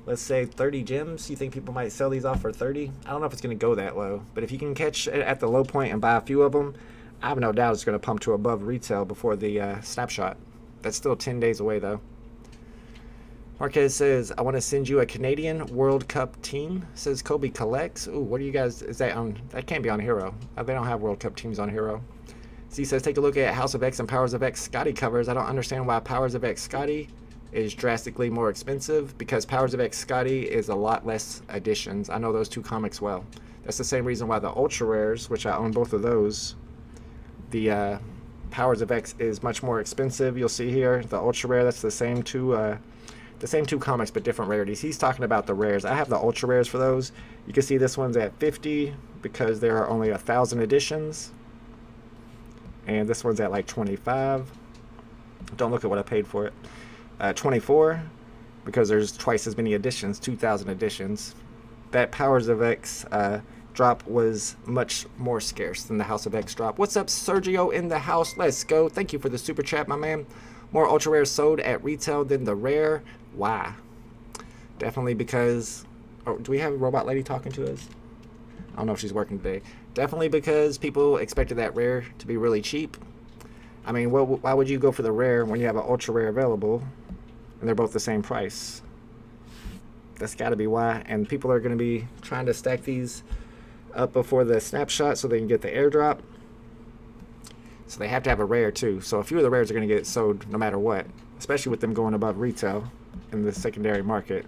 let's say 30 gems, you think people might sell these off for 30? I don't know if it's going to go that low, but if you can catch it at the low point and buy a few of them, I have no doubt it's going to pump to above retail before the snapshot. That's still 10 days away though. Marquez says, I want to send you a Canadian World Cup team. Says Kobe Collects. Ooh, what are you guys, is that on, that can't be on Hero. They don't have World Cup teams on Hero. Z says, take a look at House of X and Powers of X Scotty covers. I don't understand why Powers of X Scotty is drastically more expensive, because Powers of X Scotty is a lot less editions. I know those two comics well. That's the same reason why the Ultra Rares, which I own both of those, the Powers of X is much more expensive. You'll see here, the Ultra Rare, that's the same two comics but different rarities. He's talking about the rares. I have the Ultra Rares for those. You can see this one's at 50 because there are only 1,000 editions. And this one's at like 25. Don't look at what I paid for it. 24 because there's twice as many editions, 2,000 editions. That Powers of X drop was much more scarce than the House of X drop. What's up, Sergio in the house? Let's go. Thank you for the super chat, my man. More ultra rares sold at retail than the rare. Why? Definitely because... Oh, do we have a robot lady talking to us? I don't know if she's working today. Definitely because people expected that rare to be really cheap. I mean, why would you go for the rare when you have an ultra rare available and they're both the same price? That's got to be why. And people are going to be trying to stack these up before the snapshot so they can get the airdrop. So they have to have a rare too. So a few of the rares are going to get sold no matter what, especially with them going above retail in the secondary market.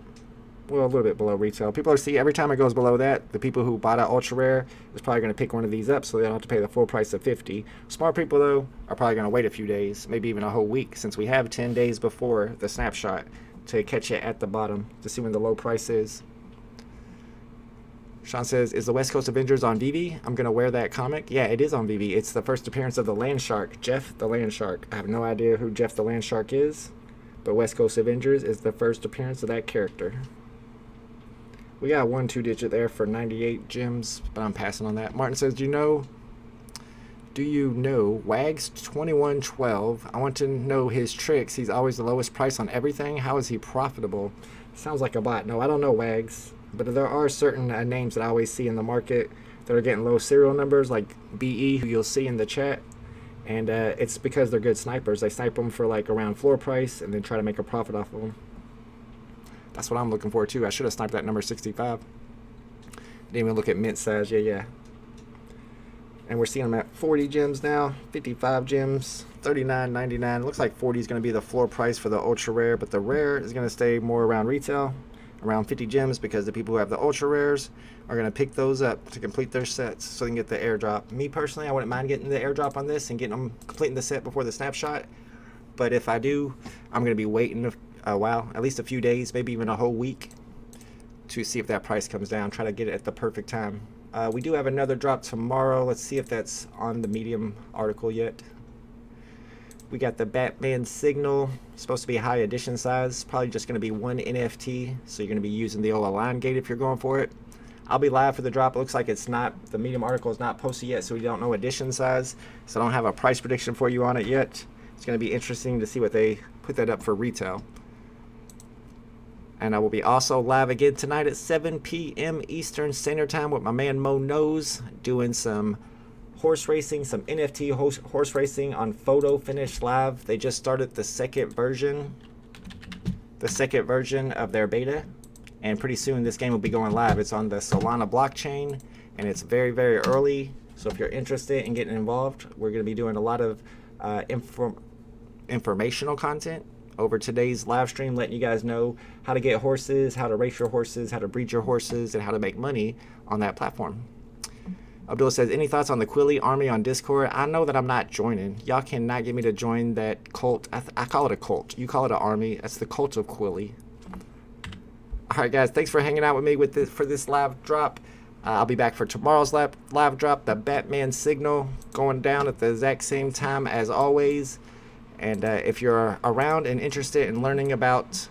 Well, a little bit below retail. People are see every time it goes below that, the people who bought an ultra rare is probably going to pick one of these up so they don't have to pay the full price of 50. Smart people though are probably going to wait a few days, maybe even a whole week, since we have 10 days before the snapshot to catch it at the bottom to see when the low price is. Sean says, is the West Coast Avengers on VeVe? I'm going to wear that comic. Yeah, it is on VeVe. It's the first appearance of the Land Shark, Jeff the Land Shark. I have no idea who Jeff the Land Shark is, but West Coast Avengers is the first appearance of that character. We got 1 2-digit there for 98 gems, but I'm passing on that. Martin says, do you know Wags 2112? I want to know his tricks. He's always the lowest price on everything. How is he profitable? Sounds like a bot. No, I don't know Wags. But there are certain names that I always see in the market that are getting low serial numbers, like BE, who you'll see in the chat. And it's because they're good snipers. They snipe them for like around floor price and then try to make a profit off of them. That's what I'm looking for too. I should have sniped that number 65. Didn't even look at mint size. Yeah. And we're seeing them at 40 gems now, 55 gems, 39.99. Looks like 40 is going to be the floor price for the ultra rare, but the rare is going to stay more around retail, around 50 gems, because the people who have the ultra rares are going to pick those up to complete their sets so they can get the airdrop. Me personally, I wouldn't mind getting the airdrop on this and getting them completing the set before the snapshot. But if I do, I'm going to be waiting a while, at least a few days, maybe even a whole week, to see if that price comes down. Try to get it at the perfect time. We do have another drop tomorrow. Let's see if that's on the Medium article yet. We got the Batman Signal, supposed to be high edition size, probably just going to be 1 NFT, so you're going to be using the old Align gate if you're going for it. I'll be live for the drop. It looks like it's not, the Medium article is not posted yet, so we don't know edition size, so I don't have a price prediction for you on it yet. It's going to be interesting to see what they put that up for retail. And I will be also live again tonight at 7 p.m. Eastern Standard Time with my man Mo Knows, doing some horse racing, some NFT horse racing on Photo Finish Live. They just started the second version of their beta, and pretty soon this game will be going live. It's on the Solana blockchain, and it's very, very early. So if you're interested in getting involved, we're going to be doing a lot of informational content over today's live stream, letting you guys know how to get horses, how to race your horses, how to breed your horses, and how to make money on that platform. Abdullah says, any thoughts on the Quilly army on Discord? I know that I'm not joining. Y'all cannot get me to join that cult. I call it a cult. You call it an army. That's the cult of Quilly. All right, guys. Thanks for hanging out with me for this live drop. I'll be back for tomorrow's live drop. The Batman signal going down at the exact same time as always. And if you're around and interested in learning about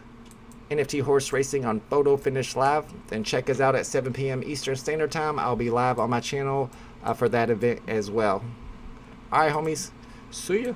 NFT horse racing on Photo Finish Live, then check us out at 7 p.m. Eastern Standard Time. I'll be live on my channel for that event as well. All right, homies. See ya.